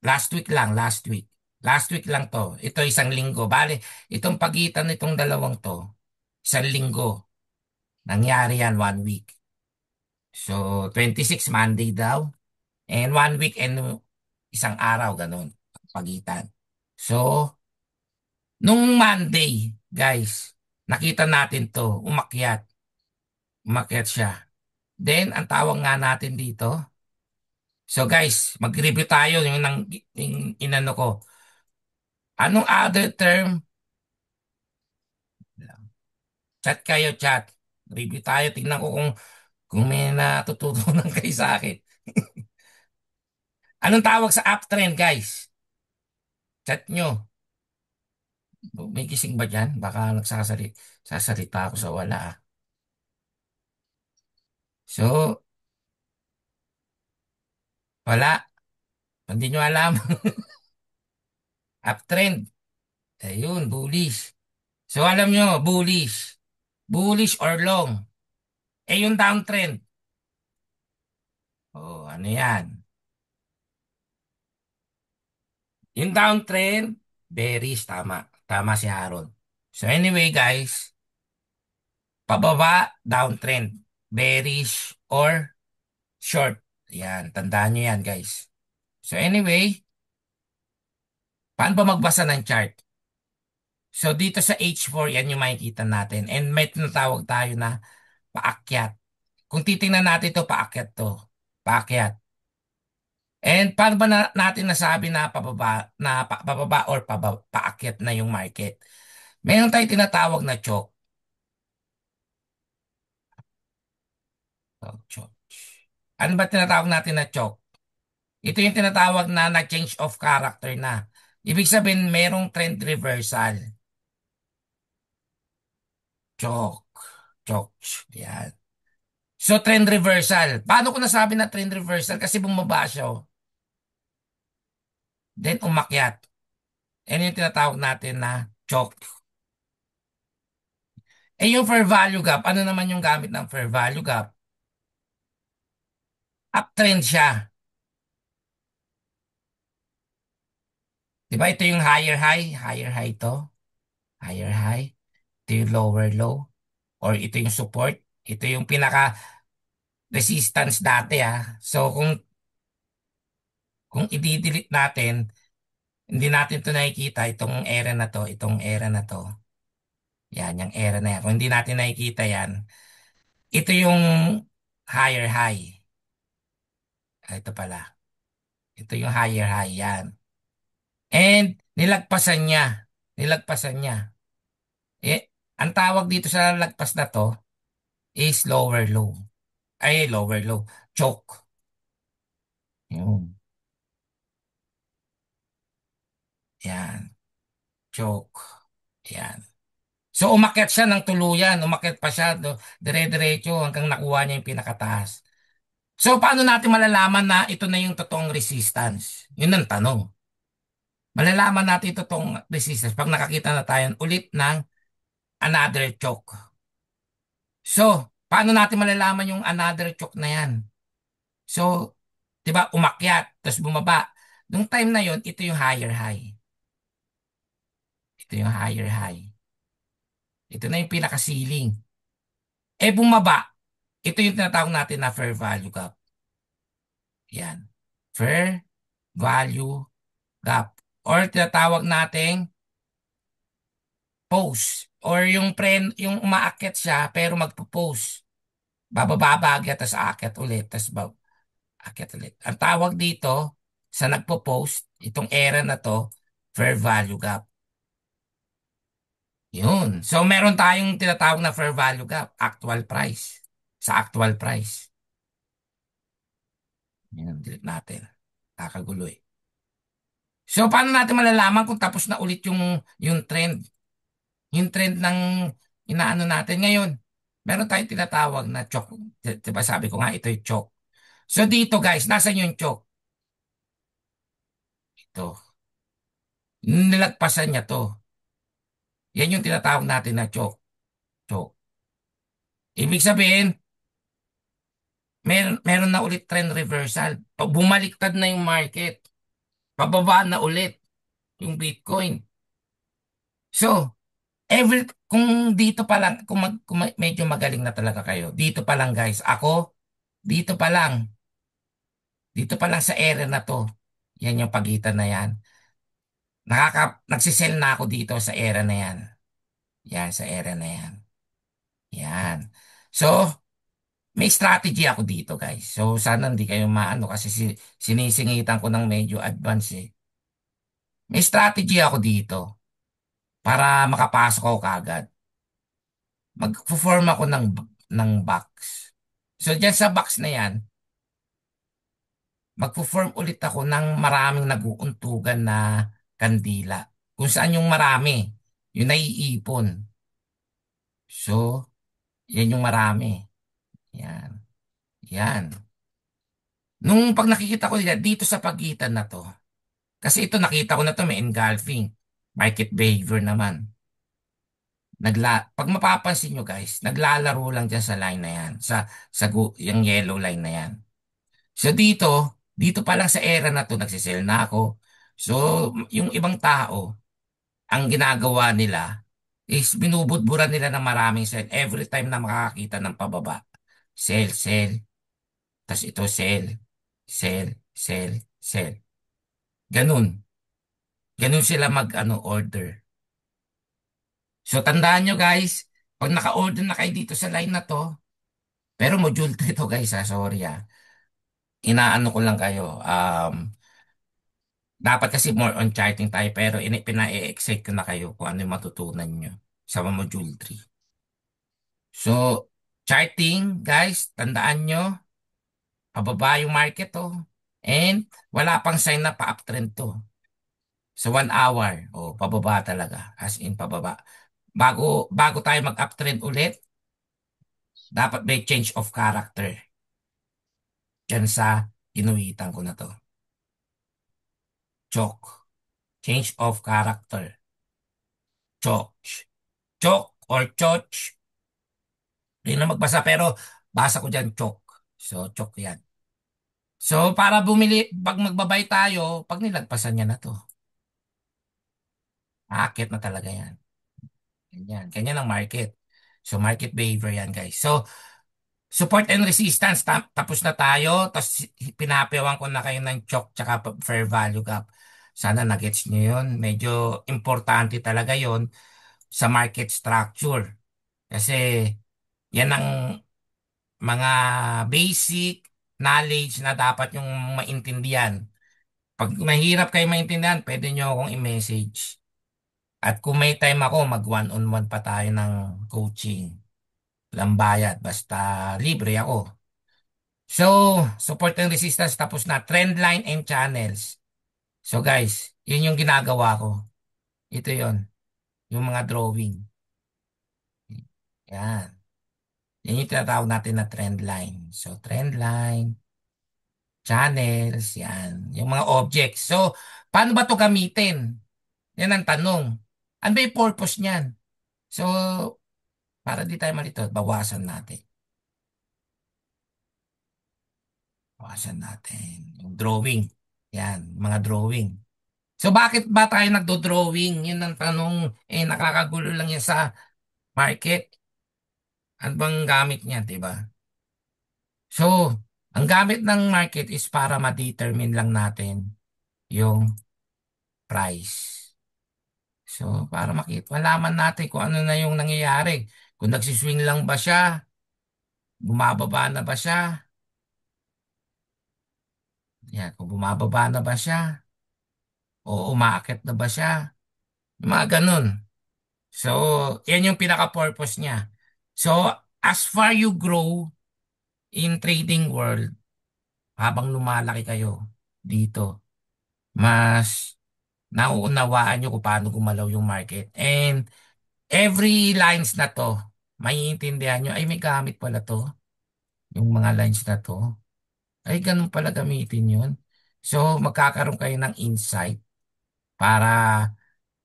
S1: last week lang, last week. Last week lang to. Ito isang linggo. Bale, itong pagitan nitong dalawang to, isang linggo. Nangyari yan 1 week. So, 26 Monday daw. And 1 week and isang araw, ganun. Pagitan. So, nung Monday, guys, nakita natin to, umakyat. Umakyat siya. Then, ang tawag nga natin dito. So, guys, mag-review tayo yung inano ko. Anong other term? Chat kayo, chat. Review tayo. Tingnan ko kung may natututunan kayo sa akin. Anong tawag sa uptrend, guys? Chat nyo. May gising ba dyan? Baka sasalita ako sa wala ah. So, wala. Hindi nyo alam. Uptrend. Ayun, bullish. So, alam nyo, bullish. Bullish or long. Eh, yung downtrend. Oh, ano yan? Yung downtrend, bearish. Tama. Tama si Harold. So, anyway, guys, pababa, downtrend. Bearish or short. Yan, tandaan nyo yan, guys. So, anyway, paano ba magbasa ng chart? So dito sa H4, yan yung makikita natin. And may tinatawag tayo na paakyat. Kung titingnan natin to paakyat to. Paakyat. And paano ba natin nasabi na pababa or paakyat na yung market? Meron tayong tinatawag na choke. Oh, choke. Ano ba tinatawag natin na choke? Ito yung tinatawag na na-change of character na. Ibig sabihin, merong trend reversal. Choke. Choke. Yan. So, trend reversal. Paano ko nasabi na trend reversal? Kasi bumaba siya. Oh. Then, umakyat. Yan yung tinatawag natin na choke. Eh, yung fair value gap, ano naman yung gamit ng fair value gap? Uptrend siya. Di ba ito yung higher high to, higher high. Ito yung lower low. Or ito yung support. Ito yung pinaka, resistance dati So kung i-delete natin, hindi natin to nakikita itong area na to. Yan, yung area na yan. Kung hindi natin nakikita yan, ito yung higher high. Ito pala. Ito yung higher high yan. And nilagpasan niya. Nilagpasan niya. Eh, ang tawag dito sa lagpas na to is lower low. Ay, lower low. Choke. Yun. Yan. Choke. Yan. So umakyat siya ng tuluyan. Umakyat pa siya. Dire-diretso hanggang nakuha niya yung pinakataas. So paano natin malalaman na ito na yung totoong resistance? Yun ang tanong. Malalaman natin ito totoong resistance pag nakakita na tayo ulit ng another choke. So, paano natin malalaman yung another choke na yan? So, 'di ba, umakyat, tapos bumaba. Nung time na yon, ito yung higher high. Ito yung higher high. Ito na yung pinaka-ceiling. Eh, bumaba. Ito yung tinatawag natin na fair value gap. Yan. Fair value gap. Or tinatawag nating pose. Or yung umaakyat siya, pero magpo-pose. Bababa agad, tapos aakyat ulit, tapos aakyat ulit. Ang tawag dito, sa nagpo-post, itong era na to, fair value gap. Yun. So, meron tayong tinatawag na fair value gap, actual price. Sa actual price. Yun, delete natin. Kakagulo eh. So, paano natin malalaman kung tapos na ulit yung trend? Yung trend ng inaano natin ngayon. Meron tayong tinatawag na choke. Diba sabi ko nga, ito yung choke. So, dito guys, nasan yung choke? Ito. Nilagpasan niya to. Yan yung tinatawag natin na choke. Choke. Ibig sabihin, meron na ulit trend reversal. Bumaliktad na yung market. Pababa na ulit yung Bitcoin. So, kung dito pa lang, kung medyo magaling na talaga kayo, dito pa lang guys, dito pa lang, dito pa lang sa area na to, yan yung pagitan na yan. Nagsisell na ako dito sa area na yan. Yan, sa area na yan. Yan. So, may strategy ako dito, guys. So, sana hindi kayo maano kasi sinisingitan ko ng medyo advance eh. May strategy ako dito para makapasok ako kagad. Mag-form ako ng box. So, dyan sa box na yan, mag-form ulit ako ng maraming naguuntugan na kandila. Kung saan yung marami, yung naiipon. So, yan yung marami. Yan. Yan. Nung pag nakikita ko dito sa pagitan na to, kasi ito nakita ko na to may engulfing. Market behavior naman. Pag mapapansin nyo guys, naglalaro lang dyan sa line na yan. Yung yellow line na yan. So dito pa lang sa era na to, nagsisell na ako. So, yung ibang tao, ang ginagawa nila is binubudburan nila ng maraming sell every time na makakakita ng pababa. Sell, sell. Tapos ito sell, sell, sell, sell. Ganun. Ganun sila order. So tandaan nyo guys, pag naka-order na kayo dito sa line na to, pero module 3 to guys sorry Inaano ko lang kayo. Dapat kasi more on charting tayo pero pina-excite ko na kayo kung ano yung matutunan nyo sa module 3. So, charting guys, tandaan nyo, pababa yung market to. And wala pang sign na pa-uptrend to. So 1 hour, pababa talaga. As in pababa. Bago tayo mag-uptrend ulit, dapat may change of character. Diyan sa inuwitan ko na to. Chok. Change of character. Chok. Chok or choch. Hindi na magbasa pero basa ko dyan chok. So, chok yan. So, para pag magbabay tayo, pag nilagpasan niya na to, aakit na talaga yan. Ganyan. Ganyan ang market. So, market behavior yan, guys. So, Support and resistance, tapos na tayo. Tapos pinapayawan ko na kayo ng chok tsaka fair value gap. Sana nagets nyo yun. Medyo importante talaga yon sa market structure. Kasi yan ang mga basic knowledge na dapat yung maintindihan. Pag mahirap kayo maintindihan, pwede nyo akong i-message. At kung may time ako, mag one-on-one pa tayo ng coaching. Walang bayad, basta libre ako. So, support and resistance tapos na. Trend line and channels. So guys, yun yung ginagawa ko. Ito yon, yung mga drawing. Yan. Yan yung tinatawag natin na trend line. So, trend line, channels, yan. Yung mga objects. So, paano ba to gamitin? Yan ang tanong. Ano ba yung purpose niyan? So, para di tayo malito, bawasan natin. Bawasan natin. Yung drawing. Yan, mga drawing. So bakit ba tayo nagdo-drawing? Yun ang tanong. Eh, nakakagulo lang yan sa market. Ano bang gamit niya, di ba? So, ang gamit ng market is para ma-determine lang natin yung price. So, para makita, malaman natin kung ano na yung nangyayari. Kung nagsiswing lang ba siya, bumababa na ba siya, yan, kung bumababa na ba siya, o umaakit na ba siya, yung mga ganun. So, yan yung pinaka-purpose niya. So, as far you grow in trading world, habang lumalaki kayo dito, mas nauunawaan nyo kung paano gumalaw yung market. And every lines na to, maiintindihan nyo, ay may gamit pala to, yung mga lines na to. Ay, ganun pala gamitin yun. So, magkakaroon kayo ng insight para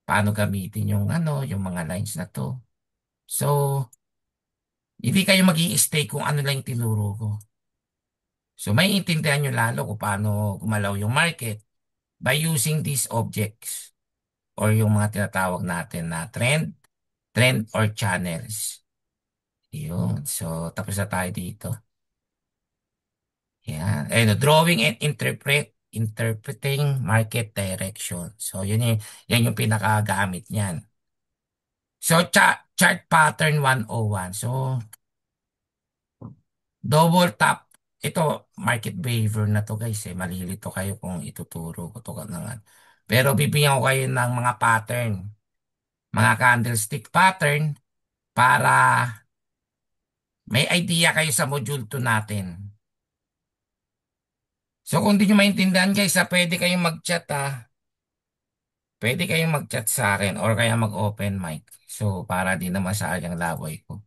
S1: paano gamitin yung ano, yung mga lines na to. So, hindi kayo mag stay kung ano lang yung tinuro ko. So, may intindihan nyo lalo kung paano gumalaw yung market by using these objects or yung mga tinatawag natin na trend or channels. Yun. So, tapos na tayo dito. Yan. Drawing and interpreting market direction. So, yan yung pinakagamit niyan. So, chart pattern 101. So, double tap. Ito, market behavior na to guys. Malilito kayo kung ituturo ko to naman. Pero bibigyan ko kayo ng mga pattern. Mga candlestick pattern para may idea kayo sa module 2 natin. So kung di nyo maintindihan guys, pwede kayong mag-chat Pwede kayong mag-chat sa akin or kaya mag-open mic. So para di naman sayang laway ko.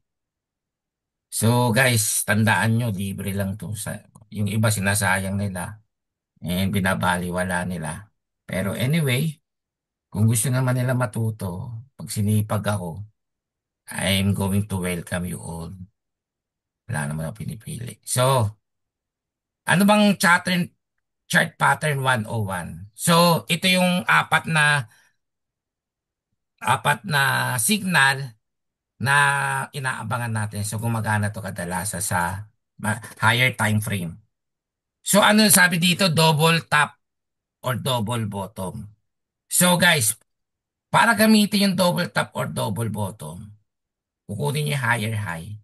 S1: So guys, tandaan nyo, libre lang to. Yung iba sinasayang nila. And binabaliwala nila. Pero anyway, kung gusto naman nila matuto, pag sinipag ako, I'm going to welcome you all. Wala naman ako pinipili. So, ano bang chart pattern 101? So, ito yung apat na signal na inaabangan natin. So, gumagana to kadalasan sa higher time frame. So, ano sabi dito? Double top or double bottom. So, guys, para gamitin yung double top or double bottom, kukunin niyo yung higher high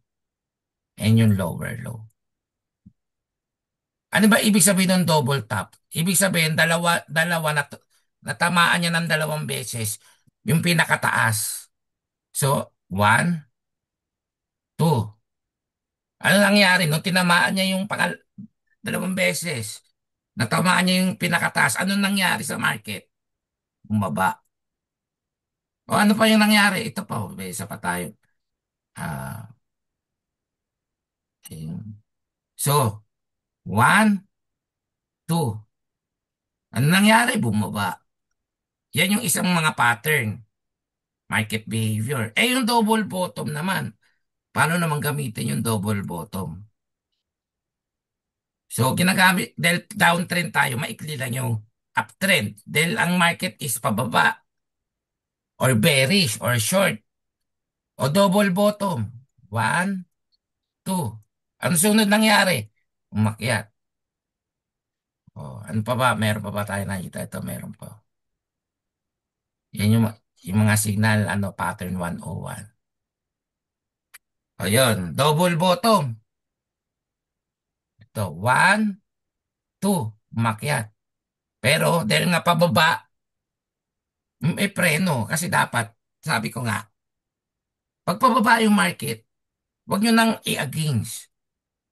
S1: and yung lower low. Ano ba ibig sabihin ng double tap? Ibig sabihin, dalawa natamaan niya ng dalawang beses yung pinakataas. So, one, two. Ano nangyari? Nung tinamaan niya yung dalawang beses, natamaan niya yung pinakataas, ano nangyari sa market? Bumaba. O ano pa yung nangyari? Ito pa, may isa pa tayo. Ah, ayun. So, one, two. Ano nangyari? Bumaba. Yan yung isang mga pattern. Market behavior. Yung double bottom naman. Paano naman gamitin yung double bottom? So, ginagamit, dahil downtrend tayo, maikli lang yung uptrend. Dahil ang market is pababa or bearish or short o double bottom. One, two. Ano sunod nangyari? Umakyat. Oh, ano pa ba? Meron pa ba tayo nakita? Ito, meron pa. Yan yung mga signal, ano, pattern 101. Ayun, double bottom. Ito, 1, 2, umakyat. Pero dahil nga pababa, may preno. Kasi dapat, sabi ko nga, pag pababa yung market, huwag nyo nang i-against.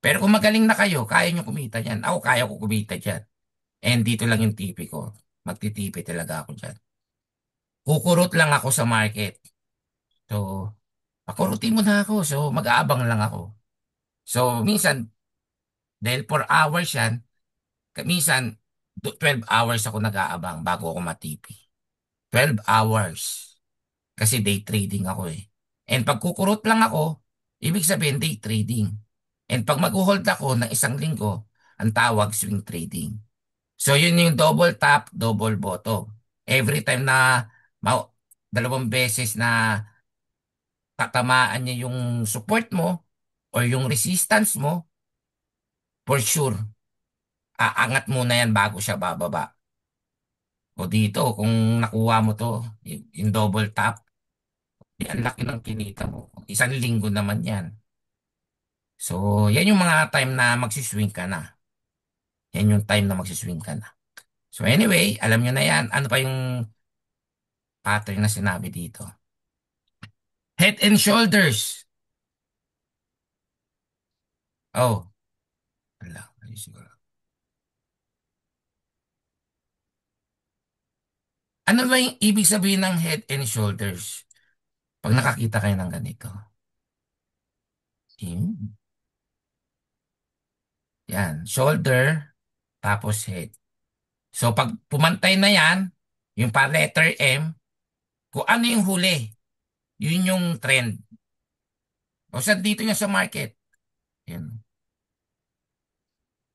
S1: Pero kung magaling na kayo, kaya nyo kumita dyan. Ako, kaya ko kumita dyan. And dito lang yung tipi ko. Magtitipi talaga ako dyan. Kukurot lang ako sa market. So, pakurutin mo na ako. So, mag-aabang lang ako. So, minsan, dahil 4 hours yan, minsan, 12 hours ako nag-aabang bago ako matipi. 12 hours. Kasi day trading ako eh. And pag kukurot lang ako, ibig sabihin day trading. And pag mag-hold ako ng 1 linggo, ang tawag swing trading. So yun yung double top, double bottom. Every time na ma- 2 beses na tatamaan niya yung support mo or yung resistance mo, for sure, aangat muna yan bago siya bababa. O dito, kung nakuha mo to, yung double top, ang laki ng kinita mo. 1 linggo naman yan. So, yan yung mga time na magsiswing ka na. Yan yung time na magsiswing ka na. So anyway, alam nyo na yan. Ano pa yung pattern na sinabi dito? Head and shoulders. Oh, wala. Ay, siguro. Ano ba yung ibig sabihin ng head and shoulders? Pag nakakita kayo ng ganito. Yun. Yan. Shoulder, tapos head. So pag pumantay na yan, yung pa letter M, kung ano yung huli, yun yung trend. O saan dito niya sa market? Yan.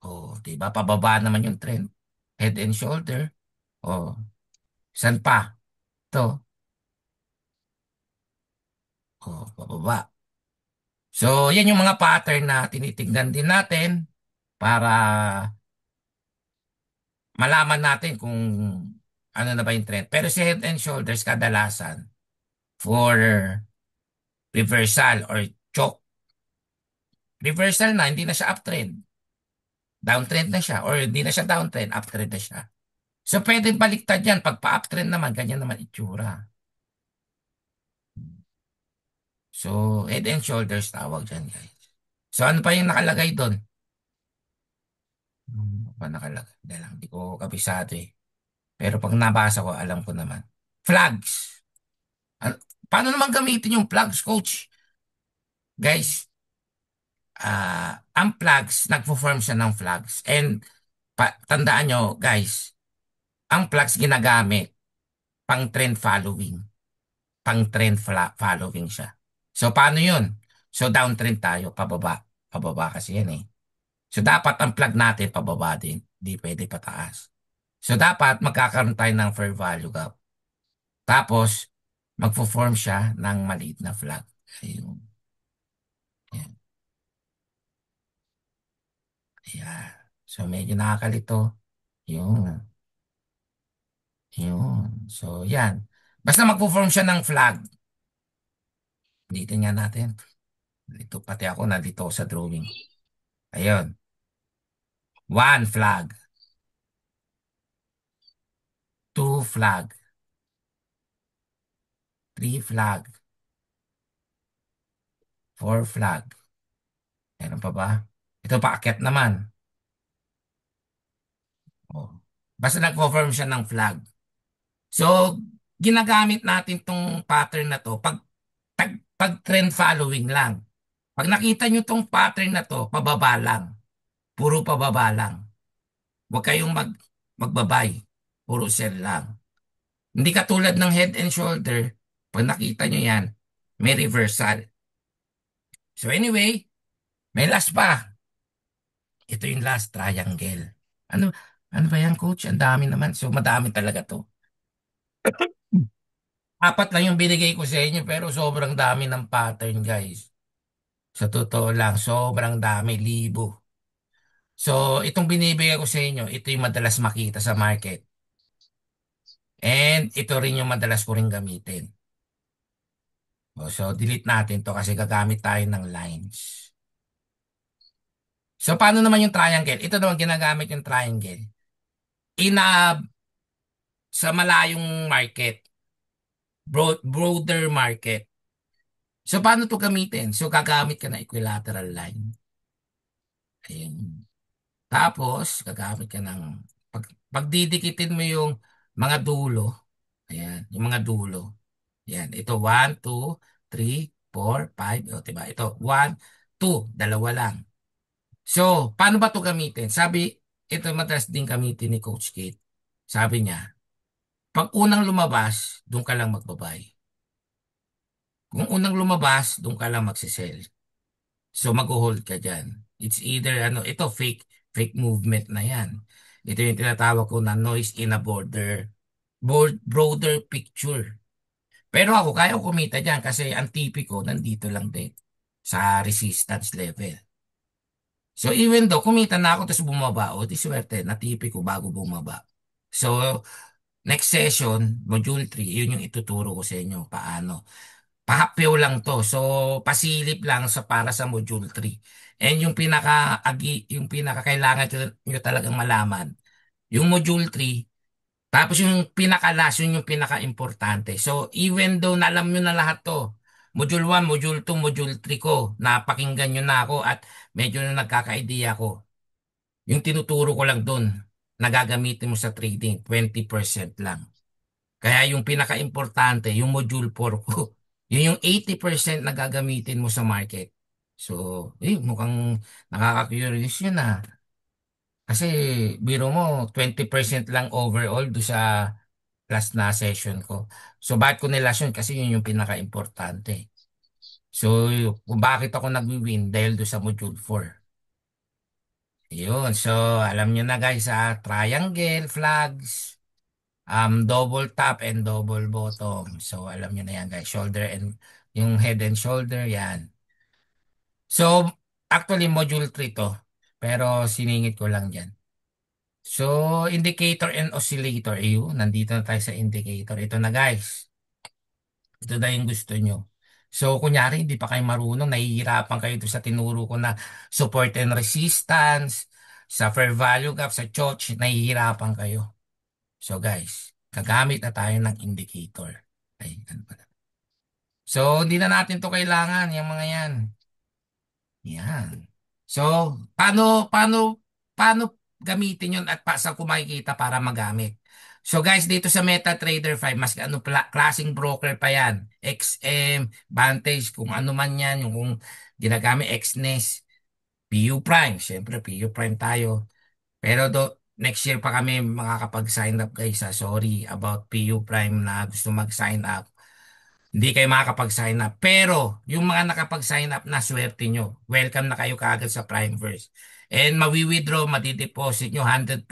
S1: Oh, di ba? Pababa naman yung trend. Head and shoulder. Oh, saan pa? Ito. Oh, pababa. So, yan yung mga pattern na tinitignan din natin para malaman natin kung ano na ba yung trend. Pero si Head and Shoulders kadalasan for reversal or choke. Reversal na, hindi na siya uptrend. Downtrend na siya or hindi na siya downtrend, uptrend na siya. So, pwedeng baliktad yan. Pag pa-uptrend naman, ganyan naman itsura. So, Head and Shoulders tawag dyan, guys. So, ano pa yung nakalagay doon? Ano pa nakalagay? Hindi lang, hindi ko kabisado eh. Pero pag nabasa ko, alam ko naman. Flags. Ano- Paano naman gamitin yung flags, coach? Guys, ang flags, nagpo-form siya ng flags. And tandaan nyo, guys, ang flags ginagamit pang trend following. Pang trend following siya. So, paano yun? So, downtrend tayo, pababa. Pababa kasi yan eh. So, dapat ang flag natin pababa din. Hindi pwede pataas. So, dapat magkakaroon tayo ng fair value gap. Tapos, magpo-form siya ng maliit na flag. Ayun. Ayan. Ayan. So, medyo nakakalito. Yun. Yun. So, yan. Basta magpo-form siya ng flag. Dito nga natin. Dito, pati ako nandito ako sa drawing. Ayun. One flag. Two flag. Three flag. Four flag. Meron pa ba? Ito paakyat naman. Oh. Basta nagpo-form siya ng flag. So, ginagamit natin tong pattern na to pag trend following lang. Pag nakita nyo tong pattern na to, pababa lang. Puro pababa lang. Huwag kayong magbabay. Puro sell lang. Hindi katulad ng head and shoulder. Pag nakita nyo yan, may reversal. So anyway, may last pa. Ito yung last triangle. Ano, ano ba yan, coach? Ang dami naman. So madami talaga to. Apat lang yung binigay ko sa inyo pero sobrang dami ng pattern, guys. Sa totoo lang, sobrang dami, libo. So, itong binibigay ko sa inyo, ito yung madalas makita sa market. And ito rin yung madalas ko rin gamitin. So, delete natin to kasi gagamit tayo ng lines. So, paano naman yung triangle? Ito naman ginagamit yung triangle. Ina sa malayong market, broader market. So, paano to gamitin? So, gagamit ka ng equilateral line. Ayun. Tapos, gagamit ka ng, pagdidikitin mo yung mga dulo, ayan, yung mga dulo. Ayan, ito, 1, 2, 3, 4, 5, o, diba? Ito, 1, 2, dalawa lang. So, paano ba to gamitin? Sabi, ito madalas din gamitin ni Coach Kate. Sabi niya, pag unang lumabas, doon ka lang magbabay. Kung unang lumabas, doon ka lang magsisell. So mag-hold ka dyan. It's either ano, ito fake movement na yan. Ito yung tinatawag ko na noise in a broader picture. Pero ako, kaya ko kumita dyan kasi ang tipi ko nandito lang din sa resistance level. So even though kumita na ako tapos bumaba, o di swerte, natipi ko bago bumaba. So next session, module 3, yun yung ituturo ko sa inyo paano. Pahapyaw lang to. So, pasilip lang sa para sa module 3. And yung pinaka kailangan nyo talagang malaman. Yung module 3, tapos yung pinaka-last, yun yung pinaka-importante. So, even though na alam nyo na lahat to, module 1, module 2, module 3 ko, napakinggan nyo na ako at medyo na nagkaka-idea ko. Yung tinuturo ko lang doon, nagagamitin mo sa trading, 20% lang. Kaya yung pinaka-importante, yung module 4 ko, yun yung 80% na gagamitin mo sa market. So, mukhang nakaka-curious yun ah. Kasi biro mo, 20% lang overall do sa last na session ko. So, bakit ko nilas yun? Kasi yun yung pinaka-importante. So, kung bakit ako nag-win dahil do sa module 4. Yun. So, alam nyo na guys, triangle, flags, double top and double bottom. So, alam niyo na yan, guys. Shoulder and yung head and shoulder, yan. So, actually, module 3 to. Pero siningit ko lang dyan. So, indicator and oscillator. Ayun, nandito na tayo sa indicator. Ito na, guys. Ito na yung gusto nyo. So, kunyari, hindi pa kayo marunong, nahihirapan kayo doon sa tinuro ko na support and resistance, sa fair value gap, sa choch, nahihirapan kayo. So guys, gagamit na tayo ng indicator. Ay, ano pala. So, hindi na natin to kailangan, yung mga yan. Yan. So, paano gamitin yun at saan ko makikita para magamit? So guys, dito sa MetaTrader 5, mas ano klaseng broker pa yan. XM, Vantage, kung ano man yan, yung kung ginagamit XNES, PU Prime. Siyempre, PU Prime tayo. Pero next year pa kami makakapag-sign up guys. Sorry about PU Prime na gusto mag-sign up. Hindi kayo makakapag-sign up. Pero yung mga nakapag-sign up na swerte nyo, welcome na kayo kaagad sa Primeverse. And mawi-withdraw, matideposit nyo 100%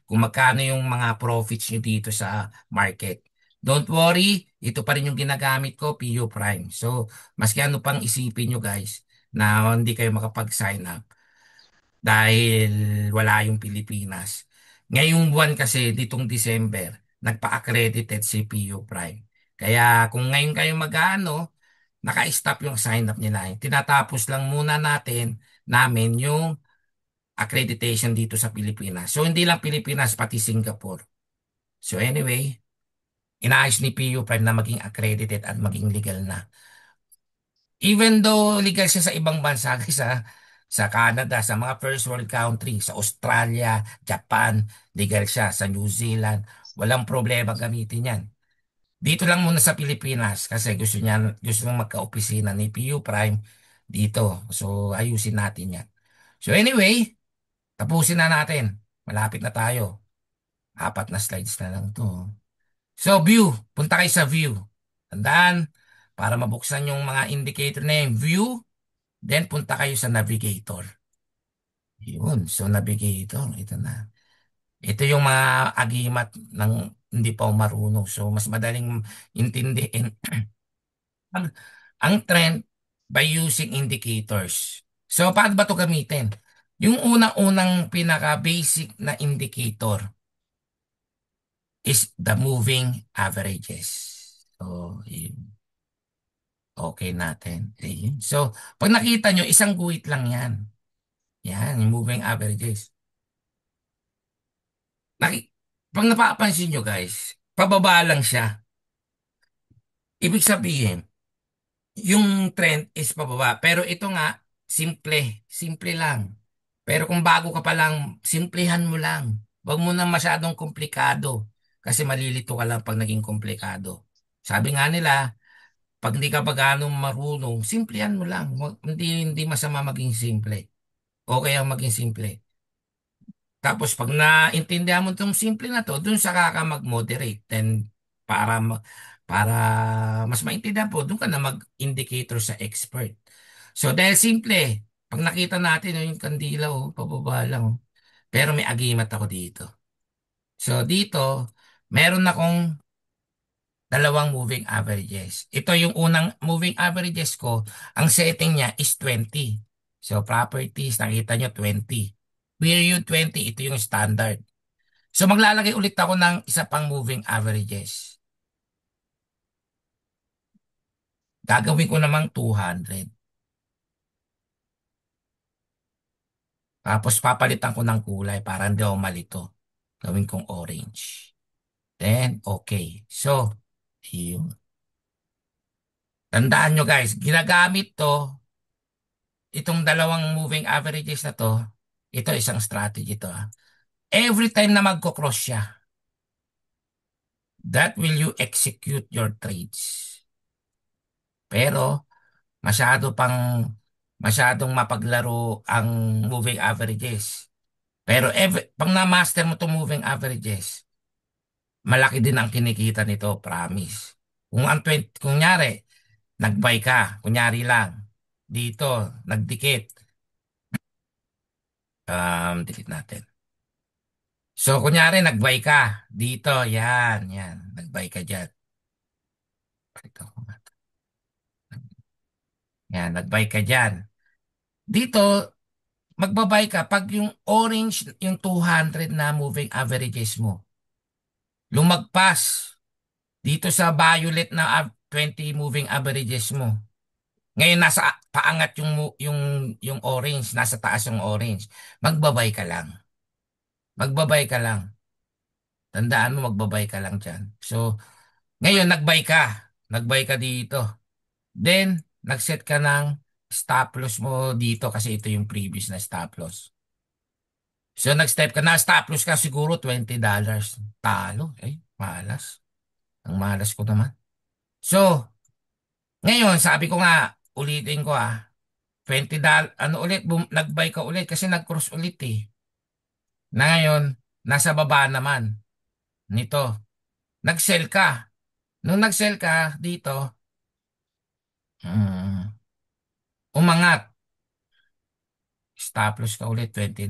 S1: kung magkano yung mga profits nyo dito sa market. Don't worry, ito pa rin yung ginagamit ko, PU Prime. So, maski ano pang isipin nyo guys na hindi kayo makapag-sign up dahil wala yung Pilipinas. Ngayong buwan kasi, ditong December, nagpa-accredited si PU Prime. Kaya kung ngayon kayo mag-ano, naka-stop yung sign up nila. Tinatapos lang muna namin yung accreditation dito sa Pilipinas. So hindi lang Pilipinas, pati Singapore. So anyway, inaayos ni PU Prime na maging accredited at maging legal na. Even though legal siya sa ibang bansa, sa Canada, sa mga first world country, sa Australia, Japan, legal siya, sa New Zealand, walang problema gamitin yan. Dito lang muna sa Pilipinas kasi gusto nang magka-opisina ni PU Prime dito. So ayusin natin yan. So anyway, tapusin na natin. Malapit na tayo. 4 na slides na lang to. So view, punta kayo sa view. Tandaan, para mabuksan yung mga indicator na yung view, then punta kayo sa navigator. Yun, so navigator, ito na. Ito yung mga agimat ng hindi pa marunong. So mas madaling intindihin ang, ang trend. by using indicators. So, paano ba ito gamitin? Yung unang-unang pinaka-basic na indicator is the moving averages. So, yun. Okay natin. Ayun. So, pag nakita nyo, isang guhit lang yan. Yan, yung moving averages. Naki pag napapansin nyo guys, pababa lang siya. Ibig sabihin, yung trend is pababa. Pero ito nga, simple. Simple lang. Pero kung bago ka pa lang, simplihan mo lang. Huwag mo na masyadong komplikado. Kasi malilito ka lang pag naging komplikado. Sabi nga nila, pag hindi ka pa gaano marunong, simplihan mo lang. Hindi masama maging simple. Okay ang maging simple. Tapos pag naintindihan mo itong simple na to, dun sa ka mag-moderate. Then para mas maintindihan po, dun ka na mag-indicator sa expert. So dahil simple, pag nakita natin yung kandila, pababa lang. Pero may agimat ako dito. So dito, meron akong dalawang moving averages. Ito yung unang moving averages ko, ang setting niya is 20. So properties, nakita nyo 20. Period 20, ito yung standard. So maglalagay ulit ako ng isa pang moving averages. Gagawin ko namang 200. Tapos papalitan ko ng kulay para hindi ako malito. Gawin kong orange. Then, okay. So, yun. Tandaan nyo guys, ginagamit to, itong dalawang moving averages na to, ito isang strategy to. Every time na magko-cross siya, that will you execute your trades. Pero, masyadong mapaglaro ang moving averages. Pero pag na-master mo itong moving averages, malaki din ang kinikita nito, promise. Kung ang 20, kunyari, nag-buy ka, kunyari lang, dito, nagdikit, dikit natin. So, kunyari, nag-buy ka, dito, yan, nag-buy ka dyan. Ito, yan, nag-buy ka dyan. Dito, magbabay ka pag yung orange, yung 200 na moving averages mo, lumagpas dito sa violet na 20 moving averages mo. Ngayon nasa paangat yung orange, nasa taas yung orange. Magbabay ka lang. Magbabay ka lang. Tandaan mo magbabay ka lang diyan. So, ngayon nagbay ka. Nagbay ka dito. Then nagset ka ng stop loss mo dito kasi ito yung previous na stop loss. So nag-step ka na, stop loss ka siguro $20. Talo. Malas. Ang malas ko naman. So, ngayon, sabi ko nga, ulitin ko $20, ano ulit, nag-buy ka ulit kasi nag-cross ulit eh. Na ngayon, nasa baba naman nito. Nag-sell ka. Nung nag-sell ka dito, mm, umangat. Stop loss ka ulit, $20.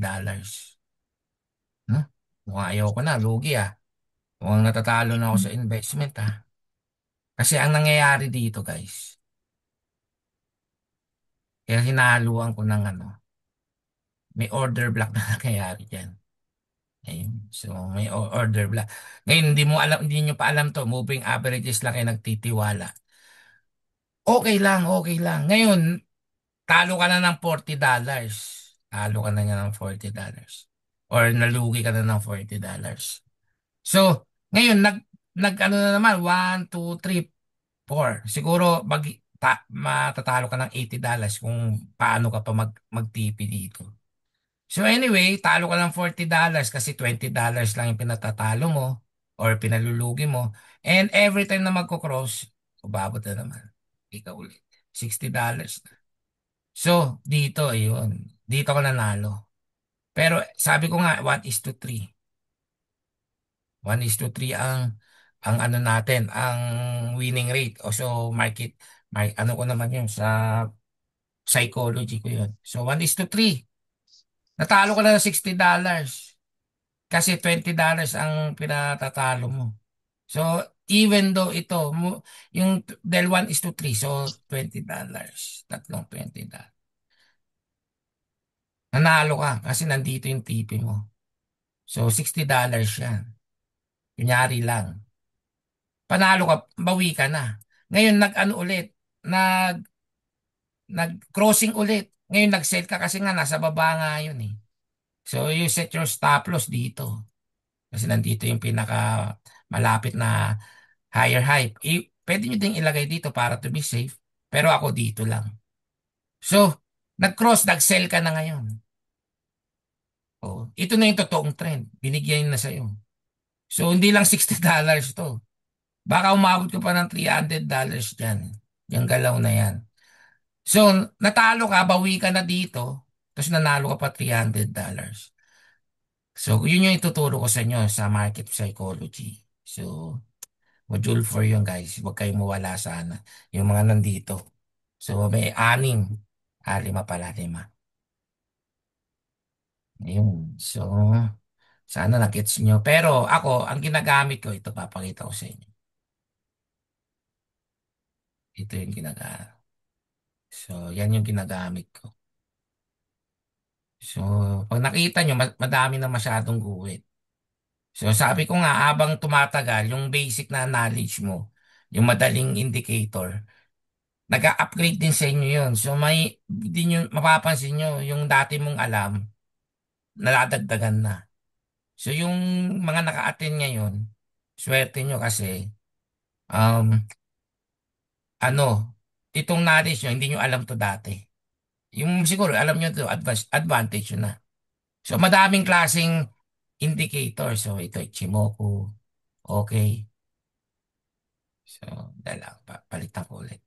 S1: No? Mukhang ayaw ko na, lugi Mukhang natatalo na ako sa investment Kasi ang nangyayari dito guys, kaya hinahaluan ko ng ano, may order block na nangyayari dyan. Ayun. So, may order block. Ngayon, hindi nyo pa alam to. Moving averages lang kayo nagtitiwala. Okay lang, okay lang. Ngayon, talo ka na ng $40. Talo ka na niya ng $40. Or nalugi ka na ng $40. So, ngayon, ano na naman, 1, 2, 3, 4. Siguro, matatalo ka ng $80 kung paano ka pa mag-TP dito. So anyway, talo ka ng $40 kasi $20 lang yung pinatatalo mo or pinalulugi mo. And every time na magko-cross, bababa na naman. Ikaw ulit. $60 na. So, dito, ayun. Dito ka nanalo. Pero sabi ko nga, 1:3. 1:3 ang ano natin, ang winning rate. O so, ano ko naman yun, sa psychology ko yun. So, 1:3. Natalo ka na ng $60. Kasi $20 ang pinatatalo mo. So, even though yung del 1:3, so $20. Tatlong $20. Nanalo ka kasi nandito yung tipi mo. So $60 yan. Kunyari lang. Panalo ka, bawi ka na. Ngayon nag-ano ulit, nag nag-crossing ulit. Ngayon nag-sell ka kasi nga nasa baba nga yun eh. So you set your stop loss dito. Kasi nandito yung pinaka malapit na higher high. Pwede nyo ding ilagay dito para to be safe. Pero ako dito lang. So, nag-sell ka na ngayon. Oh, ito na yung totoong trend. Binigyan na sa'yo. So, hindi lang $60 to. Baka umabot ka pa ng $300 dyan. Yung galaw na yan. So, natalo ka, bawi ka na dito. Tapos nanalo ka pa $300. So, yun yung ituturo ko sa inyo sa market psychology. So, module 4 yun guys. Huwag kayong mawala sana. Yung mga nandito. So, may anim. Lima pala, lima. Ayun. So, sana na-gets nyo. Pero ako, ang ginagamit ko, ito papakita ko sa inyo. Ito yung ginagamit. So, yan yung ginagamit ko. So, pag nakita nyo, madami na masyadong guhit. So, sabi ko nga, habang tumatagal, yung basic na knowledge mo, yung madaling indicator, nag-upgrade din sa inyo yun. So, din nyo, mapapansin nyo, yung dati mong alam, naladagdagan na. So, yung mga naka-attend ngayon, swerte nyo kasi, um, ano, itong knowledge nyo, hindi nyo alam to dati. Yung siguro, alam nyo to, advantage yun na. So, madaming klaseng indicator. So, ito, Ichimoku. Okay. So, dala, palitan ko ulit.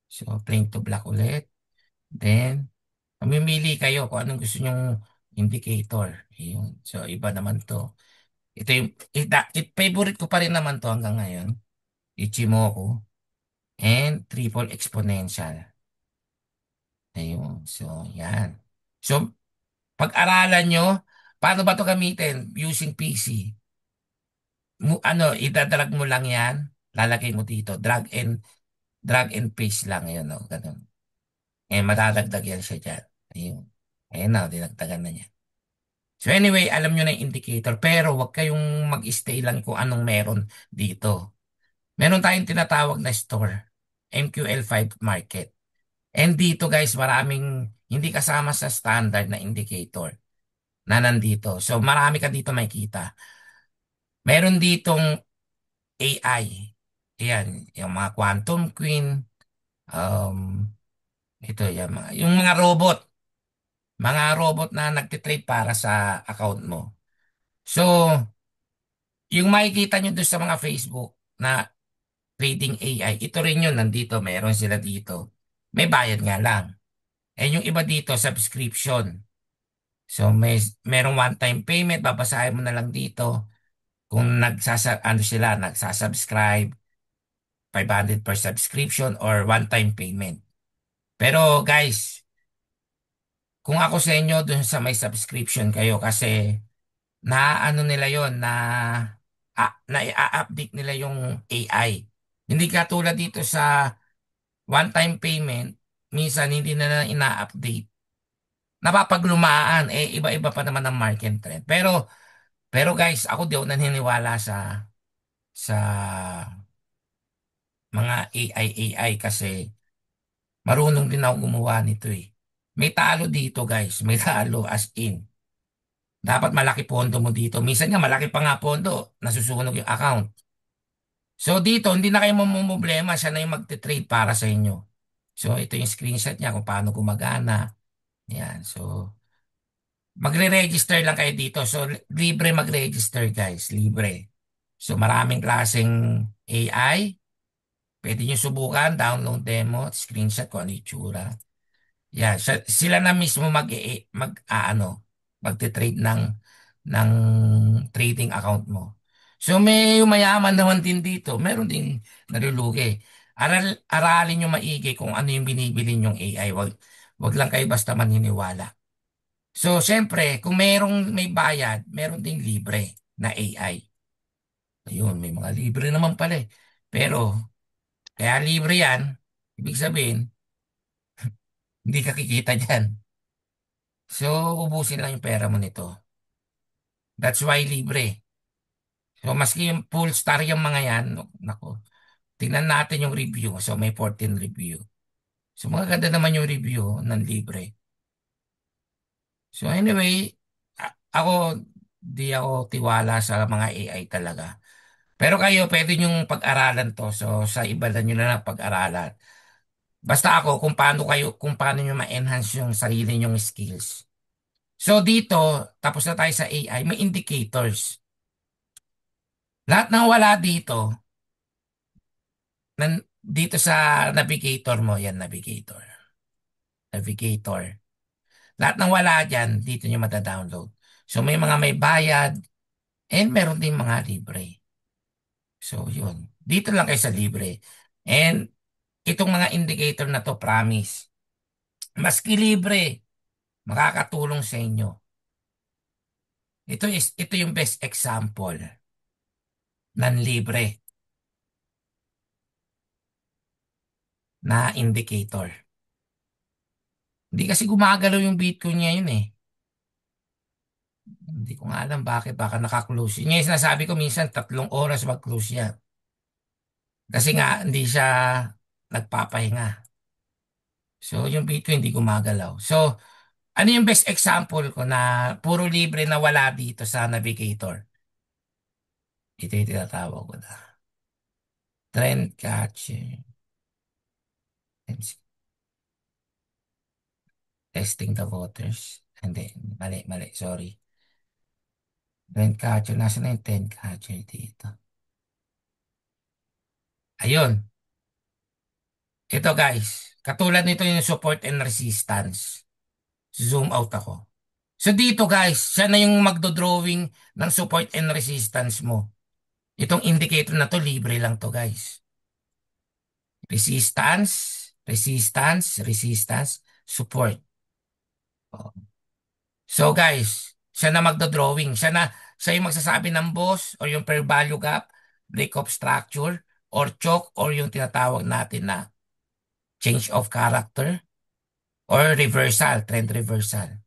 S1: So, plain to black ulit. Then, mamimili kayo kung anong gusto nyong indicator. Ayun. So, iba naman to. Ito yung, favorite ko pa rin naman to hanggang ngayon. Ichimoku and triple exponential. Ayun. So, yan. So, pag-aralan nyo, paano ba to gamitin? Using PC. Idadrag mo lang yan. Lalagay mo dito. Drag and paste lang. Ayun, no? Ganun. Madadagdag yan siya dyan. Ayun. Ayun na, dinagdagan na niya. So anyway, alam nyo na yung indicator, pero wag kayong mag-stay lang kung anong meron dito. Meron tayong tinatawag na store, MQL5 market. And dito guys, maraming hindi kasama sa standard na indicator na nandito. So marami ka dito makikita. Meron ditong AI. Ayan, yung mga Quantum Queen, um, ito, yung mga robot. Mga robot na nagtitrade para sa account mo. So, yung makikita nyo doon sa mga Facebook na trading AI, ito rin yun, nandito, meron sila dito. May bayad nga lang. Yung iba dito, subscription. So, merong one-time payment, babasahin mo na lang dito. Kung nagsasubscribe, 500 per subscription or one-time payment. Pero guys, kung ako sa inyo dun sa may subscription kayo kasi na ano nila yon na i-update nila yung AI. Hindi katulad dito sa one-time payment, minsan hindi na ina-update. Napapaglumaan, iba-iba pa naman ang market trend. Pero guys, ako di ako naniniwala sa mga AI kasi marunong din ako gumawa nito eh. May talo dito guys, may talo as in. Dapat malaki pondo mo dito. Minsan nga malaki pa nga pondo, nasusunog yung account. So dito, hindi na kayo mamumblema, siya na yung magte-trade para sa inyo. So ito yung screenshot niya kung paano gumagana. Yan, so magre-register lang kayo dito. So libre mag-register guys, libre. So maraming klaseng AI. Pwede nyo subukan, download demo, screenshot kung ano yung tsura. Yan, sila na mismo magte-trade ng trading account mo. So may mayaman naman din dito, meron ding nalulugi. Aralin nyo maigi kung ano yung binibili nyong AI. Wag lang kayo basta maniniwala. So syempre, kung may bayad, meron ding libre na AI. Ayun, may mga libre naman pala eh. Pero, kaya libre yan, ibig sabihin, hindi ka kikita dyan. So, ubusin lang yung pera mo nito. That's why libre. So, maski yung full star yung mga yan, nako, tingnan natin yung review. So, may 14 review. So, magaganda naman yung review ng libre. So, anyway, ako, di ako tiwala sa mga AI talaga. Pero kayo, pwede nyong pag-aralan to. So, sa iba na nyo na lang pag-aralan. Basta ako, kung paano nyo ma-enhance yung sarili nyong skills. So, dito, tapos na tayo sa AI, may indicators. Lahat ng wala dito, dito sa navigator mo, yan, navigator. Navigator. Lahat ng wala dyan, dito nyo mata-download. So, may mga may bayad, and meron din mga libre. So, yun. Dito lang kayo sa libre. And, itong mga indicator na to, promise, maski libre, makakatulong sa inyo. Ito yung best example ng libre na indicator. Hindi kasi gumagalaw yung Bitcoin ngayon eh. Hindi ko nga alam bakit, baka naka-close. Yun yung sinasabi ko minsan, 3 oras mag-close yan. Kasi nga, hindi siya nagpapahinga. So, yung Bitcoin hindi gumagalaw. So, ano yung best example ko na puro libre na wala dito sa navigator? Ito yung tinatawag ko na. Trend catcher. Testing the waters. Hindi, mali, sorry. Trend catcher, nasa na yung trend catcher dito? Ayun, ito guys. Katulad nito yung support and resistance. Zoom out ako. So dito guys, siya na yung magdodrawing ng support and resistance mo. Itong indicator na to, libre lang to guys. Resistance, resistance, resistance, support. Oh. So guys, siya na magdodrawing. Siya yung magsasabi ng boss or yung per value gap, break of structure, or choke, or yung tinatawag natin na change of character, or reversal, trend reversal.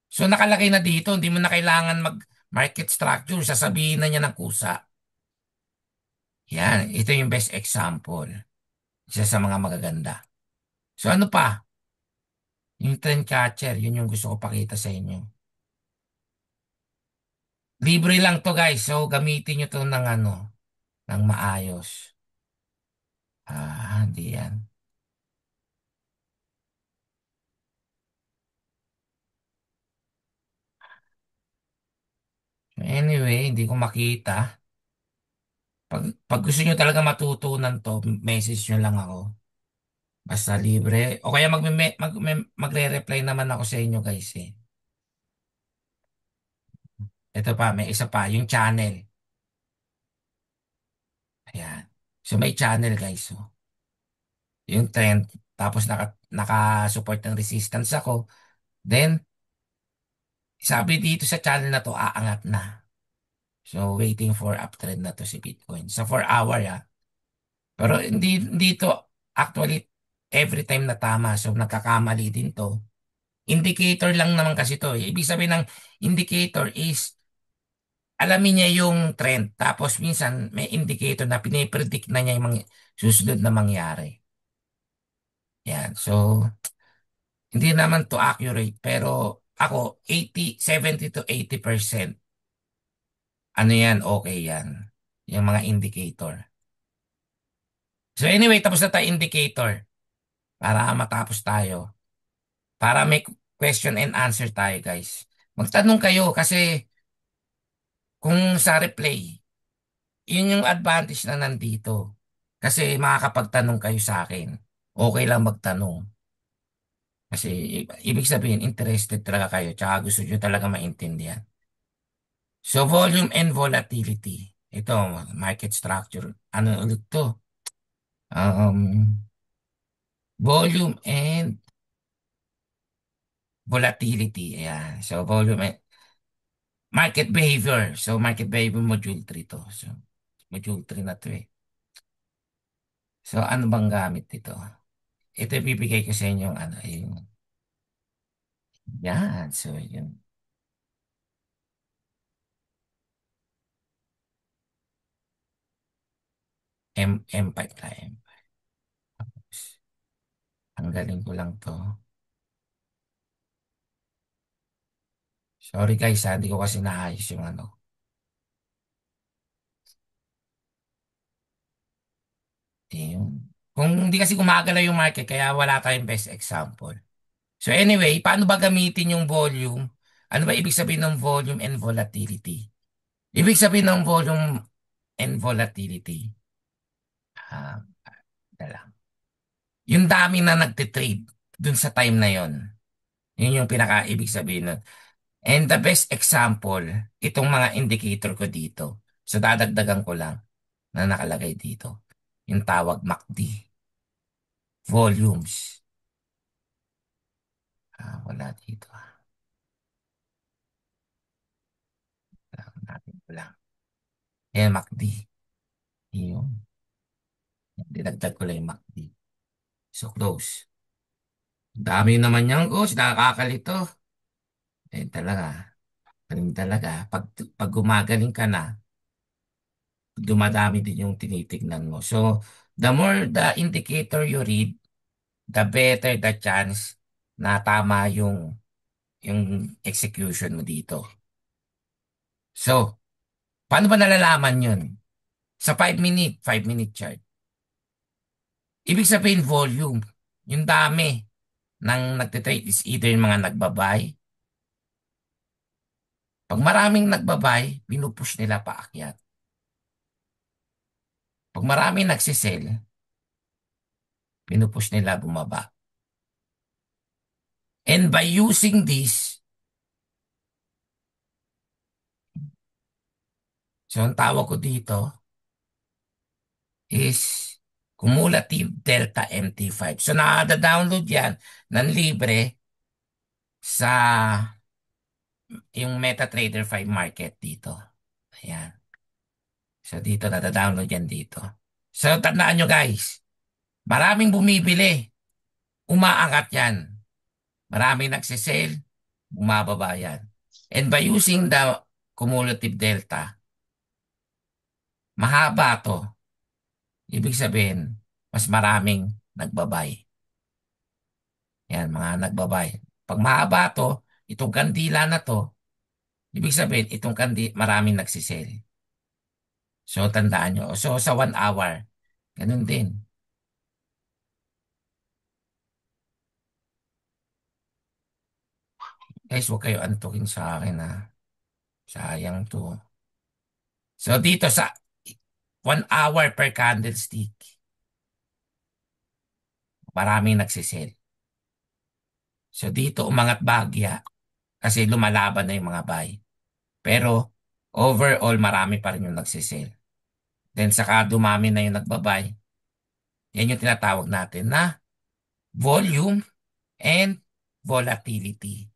S1: So nakalagay na dito, hindi mo na kailangan mag-market structure, sasabihin na niya ng kusa. Yan, ito yung best example. Isa sa mga magaganda. So ano pa? Yung trend catcher, yun yung gusto ko pakita sa inyo. Libre lang to guys, so gamitin nyo to ng ano, ng maayos. Hindi yan. Anyway, hindi ko makita. Pag gusto nyo talaga matutunan to, message nyo lang ako. Basta libre. O kaya magre-reply naman ako sa inyo guys eh. Ito pa, may isa pa, yung channel. Ayan. So may channel guys. So, yung trend. Tapos naka-support ng resistance ako. Then, sabi dito sa channel na to, aangat na. So, waiting for uptrend na to si Bitcoin. Sa 4 hour ya. Pero hindi to actually every time na tama. So, nagkakamali din to. Indicator lang naman kasi to eh. Ibig sabihin ng indicator is alamin niya yung trend. Tapos minsan may indicator na pinipredict na niya yung mga susunod na mangyari. Yan. So, hindi naman to accurate. Pero ako, 70 to 80%. Ano yan? Okay yan. Yung mga indicator. So anyway, tapos na tayo indicator. Para matapos tayo. Para may question and answer tayo, guys. Magtanong kayo kasi kung sa replay, yun yung advantage na nandito. Kasi makakapagtanong kayo sa akin. Okay lang magtanong. Kasi ibig sabihin, interested talaga kayo. Tsaka gusto nyo talaga maintindihan. So, volume and volatility. Ito, market structure. Ano ulit to? Volume and volatility. Ayan. So, volume and market behavior. So, market behavior module 3 to. So, Module 3 na to eh. So, ano bang gamit dito? Ito ibibigay ko sa inyo yung ano, yung, yan. So, yung M5 na M5. Tanggalin ko lang to. Sorry guys, ha, hindi ko kasi naayos yung ano. Yun. Kung hindi kasi gumagalaw yung market, kaya wala tayong best example. So anyway, paano ba gamitin yung volume? Ano ba ibig sabihin ng volume and volatility? Ibig sabihin ng volume and volatility, ah, ito lang. Yung dami na nagtitrade dun sa time na yon. Yun yung pinaka-ibig sabihin nun. And the best example, itong mga indicator ko dito. So dadagdagan ko lang na nakalagay dito. Yung tawag MACD, volumes. Wala dito. Natin ko lang. Ayan, MACD. Yun. Dinagdag ko lang yung MACD. So close. Dami naman yan, coach. Nakakalito. Eh talaga. Galing talaga. Pag gumagaling ka na, dumadami din yung tinitignan mo. So, the more the indicator you read, the better the chance na tama yung execution mo dito. So, paano ba nalalaman yun? Sa 5 minute chart. Ibig sabihin volume. Yung dami ng nagtitrade is either yung mga nagbabay. Pag maraming nagbabay, pinupush nila paakyat. Pag maraming nagsisell, pinupush nila bumaba. And by using this, so ang tawag ko dito is cumulative delta MT5. So nakada-download yan ng libre sa yung MetaTrader 5 market dito. Ayan. So dito nada-download yan dito. So tandaan nyo guys, maraming bumibili, umaangat yan. Maraming nagsisale, bumababa yan. And by using the cumulative delta, mahaba to. Ibig sabihin, mas maraming nagbabay. Yan, mga nagbabay. Pag mahaba to, itong kandila na to, ibig sabihin, itong maraming nagsisale. So, tandaan nyo. So, sa 1 hour, ganun din. Guys, huwag kayo antukin sa akin ha. Sayang to. So, dito sa 1 hour per candlestick, maraming nagsisale. So, dito umangat bagya kasi lumalaban na yung mga buy. Pero, overall, marami pa rin yung nagsisale. Then, saka dumami na yung nagbabay. Yan yung tinatawag natin na volume and volatility.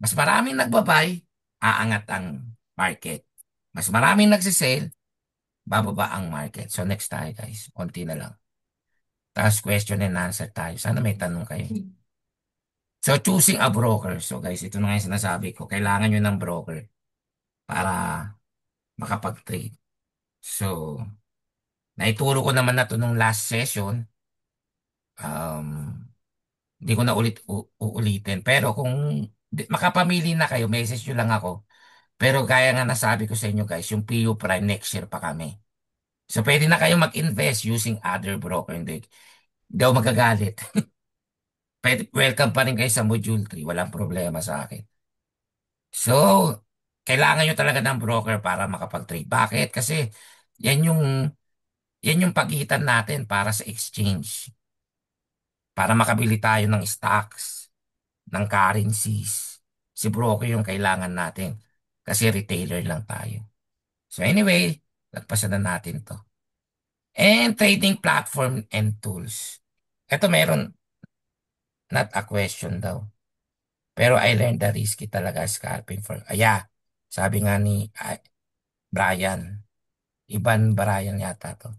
S1: Mas maraming nagbabay, aangat ang market. Mas maraming nagsisale, bababa ang market. So next tayo guys, konti na lang. Tapos question and answer tayo. Sana may tanong kayo. So choosing a broker. So guys, ito na nga yung sinasabi ko. Kailangan nyo ng broker para makapag-trade. So, naituro ko naman na to nung last session. Um, Hindi ko na uulitin. Pero kung makapamili na kayo, message nyo lang ako. Pero gaya nga nasabi ko sa inyo guys, yung PU Prime next year pa kami. So pwede na kayo mag-invest using other broker. Hindi ako magagalit. Pwede, welcome pa rin kayo sa Module 3. Walang problema sa akin. So, kailangan nyo talaga ng broker para makapag-trade. Bakit? Kasi yan yung, yan yung pagitan natin para sa exchange. Para makabili tayo ng stocks, ng currencies. Si broker yung kailangan natin. Kasi retailer lang tayo. So anyway, lagpasan na natin to. And trading platform and tools. Ito meron, not a question daw. Pero I learned the risky talaga scalping for, sabi nga ni Brian, Iban Barayan yata to.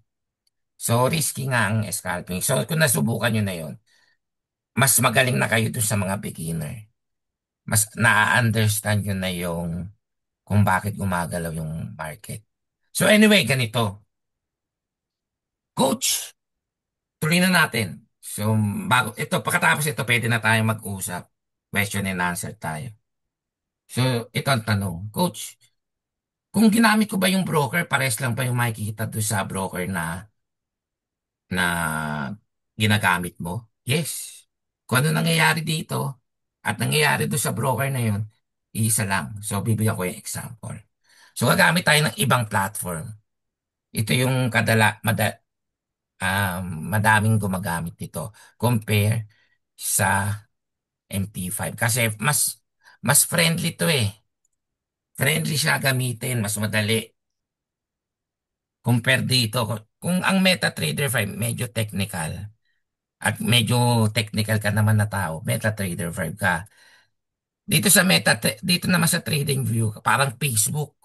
S1: So, risky nga ang scalping. So, kung nasubukan nyo na yon, mas magaling na kayo dun sa mga beginner. Mas na-understand nyo na yung kung bakit gumagalaw yung market. So, anyway, ganito. Coach, tuloy na natin. So, ito, pagkatapos ito, pwede na tayo mag-usap. Question and answer tayo. So, ito ang tanong. Coach, kung ginamit ko ba yung broker, pares lang ba yung makikita doon sa broker na ginagamit mo? Yes. Kung ano nangyayari dito at nangyayari doon sa broker na yun, isa lang. So, bibigyan ko yung example. So, gagamit tayo ng ibang platform. Ito yung madaming gumagamit dito compare sa MT5. Kasi mas friendly to eh. Friendly siya gamitin, mas madali. Compare dito, kung ang MetaTrader 5 medyo technical at medyo technical ka naman na tao, MetaTrader 5 ka. Dito naman sa TradingView, parang Facebook.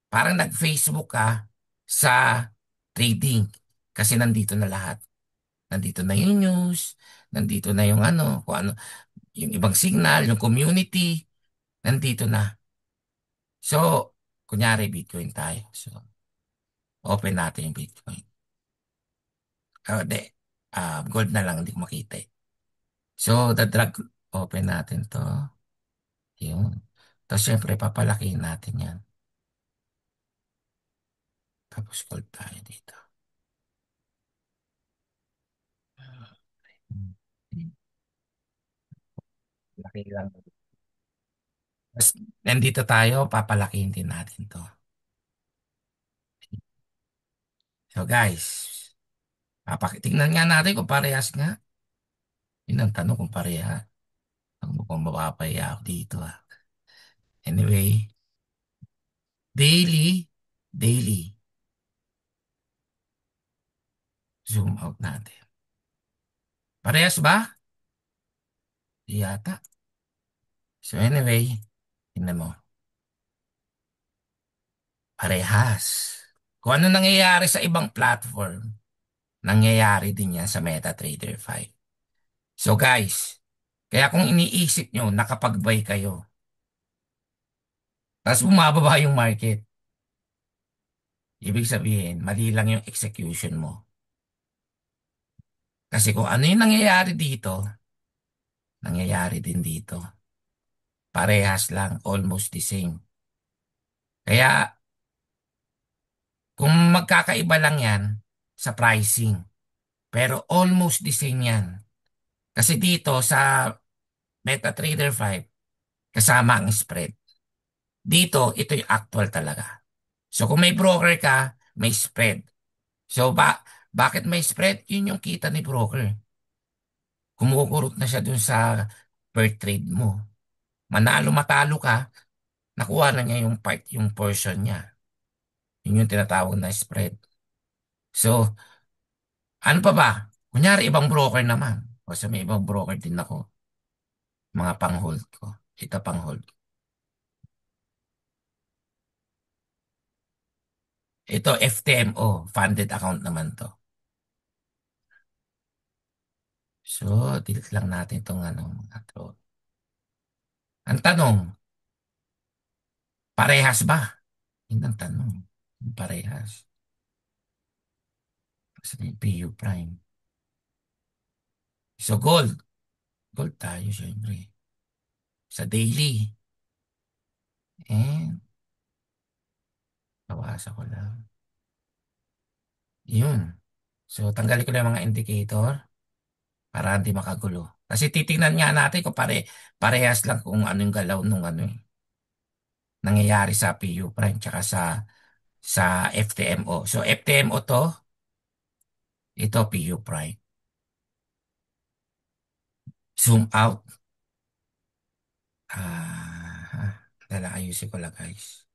S1: Parang nag-Facebook ka sa trading kasi nandito na lahat. Nandito na yung news, nandito na yung ano, kung ano, yung ibang signal, yung community, nandito na. So, kunyari Bitcoin tayo. So, open natin yung Bitcoin. Di. Gold na lang, hindi ko makita eh. So, open natin to. Yun. Tapos, syempre, papalakihin natin yan. Tapos, gold tayo dito. Laki lang. Tapos, nandito tayo, papalakihin din natin to. So, guys, tingnan nga natin kung parehas nga. Yun ang tanong kung parehas. Ang mukhang mapapaya ako dito ah. Anyway, daily, daily. Zoom out natin. Parehas ba? Di yata. So anyway, tingnan mo. Parehas. Kung ano nangyayari sa ibang platform, nangyayari din yan sa MetaTrader 5. So guys, kaya kung iniisip nyo, nakapag-buy kayo, tapos bumababa yung market, ibig sabihin, mali lang yung execution mo. Kasi kung ano yung nangyayari dito, nangyayari din dito. Parehas lang, almost the same. Kaya kung magkakaiba lang yan sa pricing, pero almost the same yan. Kasi dito sa MetaTrader 5, kasama ang spread. Dito, ito yung actual talaga. So kung may broker ka, may spread. So bakit may spread? Yun yung kita ni broker. Kumukurot na siya dun sa per trade mo. Manalo matalo ka, nakuha na niya yung yung portion niya. Yun yung tinatawag na spread. So, ano pa ba? Kunyari, ibang broker naman. Kasi may ibang broker din ako. Mga pang-hold ko. Ito pang-hold. Ito FTMO. Funded account naman to. So, delete lang natin itong ano, mga to. Ang tanong, parehas ba? Yun ang tanong. Parehas. Kasi may PU Prime. So, gold. Gold tayo, syempre. Sa daily. And, bawasan ko lang. Yun. So, tanggalin ko lang yung mga indicator para hindi makagulo. Kasi titingnan nga natin kung parehas lang kung ano yung galaw nung ano nangyayari sa PU Prime tsaka sa FTMO. So, FTMO to, ito PU Prime. Zoom out. Dala ayusin ko lang guys.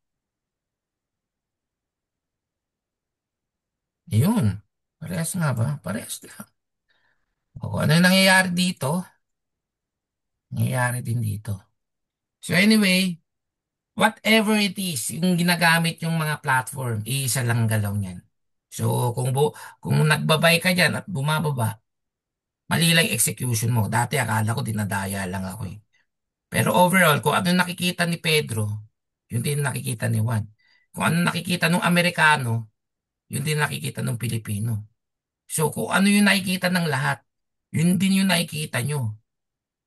S1: Yun. Parehas nga ba? Parehas lang. O, ano yung nangyayari dito? Nangyayari din dito. So anyway, whatever it is, yung ginagamit yung mga platform, iisa lang galaw niyan. So, kung nagbabay ka dyan at bumababa, mali lang yung execution mo. Dati akala ko dinadaya lang ako eh. Pero overall, kung ano nakikita ni Pedro, yun din nakikita ni Juan. Kung ano nakikita ng Amerikano, yun din nakikita ng Pilipino. So, kung ano yung nakikita ng lahat, yun din yung nakikita nyo.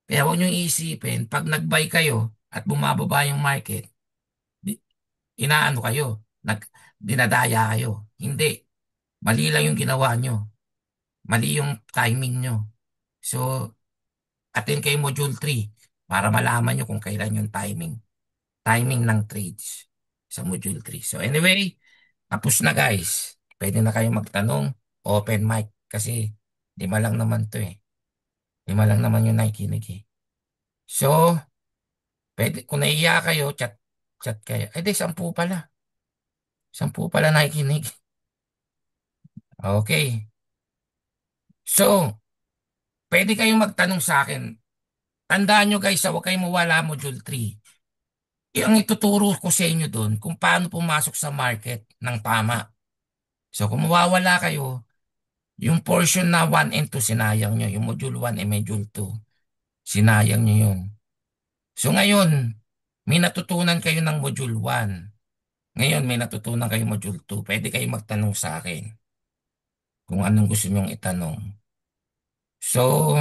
S1: Kaya huwag nyo iisipin, pag nag-buy kayo at bumababa yung market, di- inaano kayo, dinadaya kayo. Hindi. Mali lang yung ginawa nyo. Mali yung timing nyo. So, attend kayo module 3 para malaman nyo kung kailan yung timing ng trades sa module 3. So anyway, tapos na guys. Pwede na kayong magtanong. Open mic kasi lima lang naman to eh. Lima lang naman yung nakikinig eh. So, pwede, kung naiiya kayo, chat kayo. Eh di, 10 pala. 10 pala nakikinig. Okay. So, pwede kayong magtanong sa akin. Tandaan nyo guys, huwag kayong mawala module 3. Ang ituturo ko sa inyo doon kung paano pumasok sa market ng tama. So kung mawawala kayo, yung portion na 1 and 2 sinayang nyo. Yung module 1 and module 2, sinayang nyo yun. So ngayon, may natutunan kayo ng module 1. Ngayon, may natutunan kayo module 2. Pwede kayo magtanong sa akin kung anong gusto nyong itanong. So,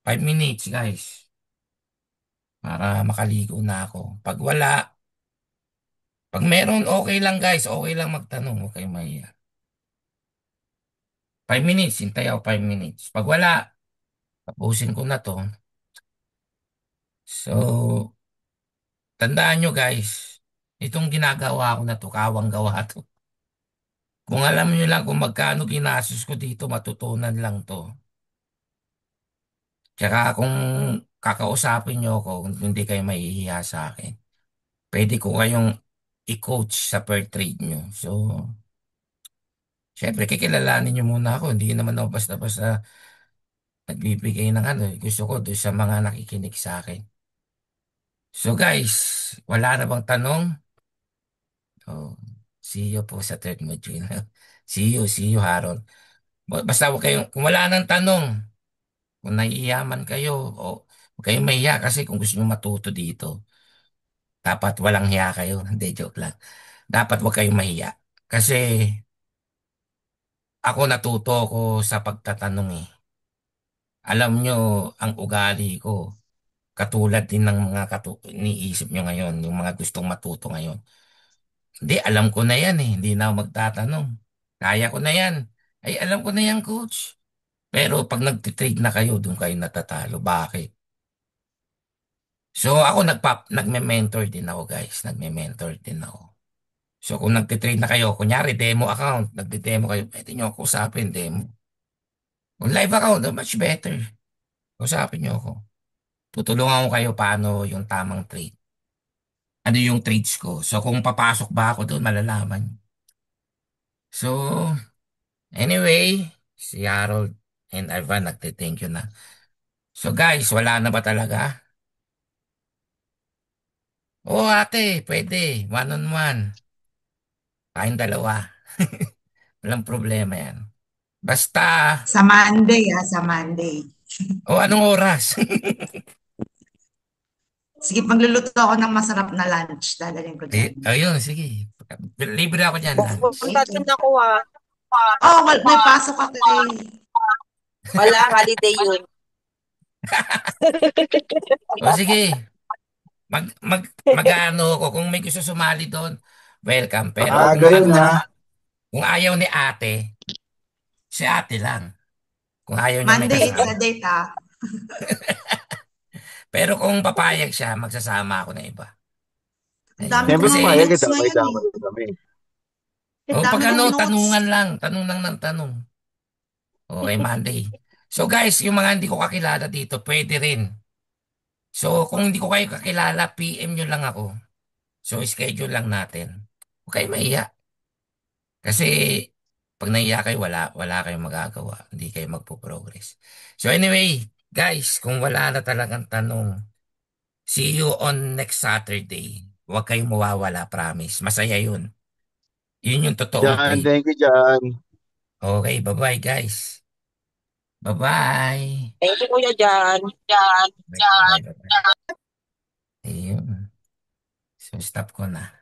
S1: 5 minutes guys para makaligo na ako. Pag meron, okay lang guys. Okay lang magtanong. Huwag kayong mahiya. 5 minutes. Hintay ako 5 minutes. Pag wala, tapusin ko na to. So, tandaan nyo guys, itong ginagawa ko na to, kawang gawa to. Kung alam nyo lang kung magkano ginastos ko dito, matutunan lang to. Tsaka kung kakausapin nyo ako, kung hindi kayo mahihiya sa akin, pwede ko kayong i-coach sa per trade nyo. So, syempre, kikilalanin nyo muna ako. Hindi naman ako basta-basta nagbibigay ng ano. Gusto ko doon sa mga nakikinig sa akin. So guys, wala na bang tanong? Oh, see you po sa third module. See you, Harold. Basta huwag kayong, kung wala nang tanong, kung naiiyaman kayo, o huwag kayong mahiya kasi kung gusto nyo matuto dito, dapat walang hiya kayo. Hindi, joke lang. Dapat huwag kayong mahiya. Kasi ako natuto ko sa pagtatanong eh. Alam nyo, ang ugali ko, katulad din ng mga iniisip nyo ngayon, yung mga gustong matuto ngayon. Hindi, alam ko na yan eh. Hindi na ako magtatanong. Kaya ko na yan. Ay, alam ko na yan, coach. Pero pag nagtitrade na kayo, doon kayo natatalo. Bakit? So ako nagme-mentor din ako guys. Nagme-mentor din ako. So kung nagtitrade na kayo, kunyari demo account, nagde-demo kayo, pwede nyo ako usapin, demo. Kung live account, much better. Usapin nyo ako. Tutulungan ko kayo paano yung tamang trade. Ano yung trades ko. So kung papasok ba ako doon, malalaman. So anyway, si Harold and Ivan nagte-thank you na. So guys, wala na ba talaga? Oo ate, pwede. One on one. Tayong dalawa. Walang problema yan. Basta,
S3: Sa Monday, sa Monday.
S1: o anong oras?
S3: Sige, magluluto ako ng masarap na lunch. Dadalhin ko dyan.
S1: Ayun, sige. Libre ako dyan, lunch.
S2: Pupunta din ako
S3: Oh, may pasok ako eh.
S2: Wala, holiday yun.
S1: O sige, mag-ano ko. Kung may gusto sumali doon, welcome. Pero
S4: Maaga yun ha.
S1: kung ayaw ni ate, si ate lang. Kung ayaw niya may
S3: Monday, it's a
S1: kasama.
S3: date
S1: Pero kung papayag siya, magsasama ako na iba.
S3: Ang dami
S1: Ayun.
S3: ko
S4: Siyempre
S3: ng
S1: Kasi,
S4: pumayag,
S3: notes ngayon eh.
S4: damay-damay kami.
S3: Ang
S1: o pag
S3: dami
S1: ano,
S3: kong notes.
S1: tanungan lang. Tanong lang ng tanong. Okay, Monday. So guys, yung mga hindi ko kakilala dito, pwede rin. So kung hindi ko kayo kakilala, PM nyo lang ako. So schedule lang natin. Huwag kayo mahiya. Kasi pag nahiya kayo, wala kayong magagawa. Hindi kayo magpo-progress. So anyway, guys, kung wala na talagang tanong, see you on next Saturday. Huwag kayong mawawala, promise. Masaya yun. Yun yung totoong
S4: Jan,
S1: trip.
S4: thank you, Jan.
S1: Okay, bye-bye guys. Bye-bye.
S2: Thank you, Kuya Jan.
S1: Bye-bye, bye-bye. Ayun. So, stop ko na.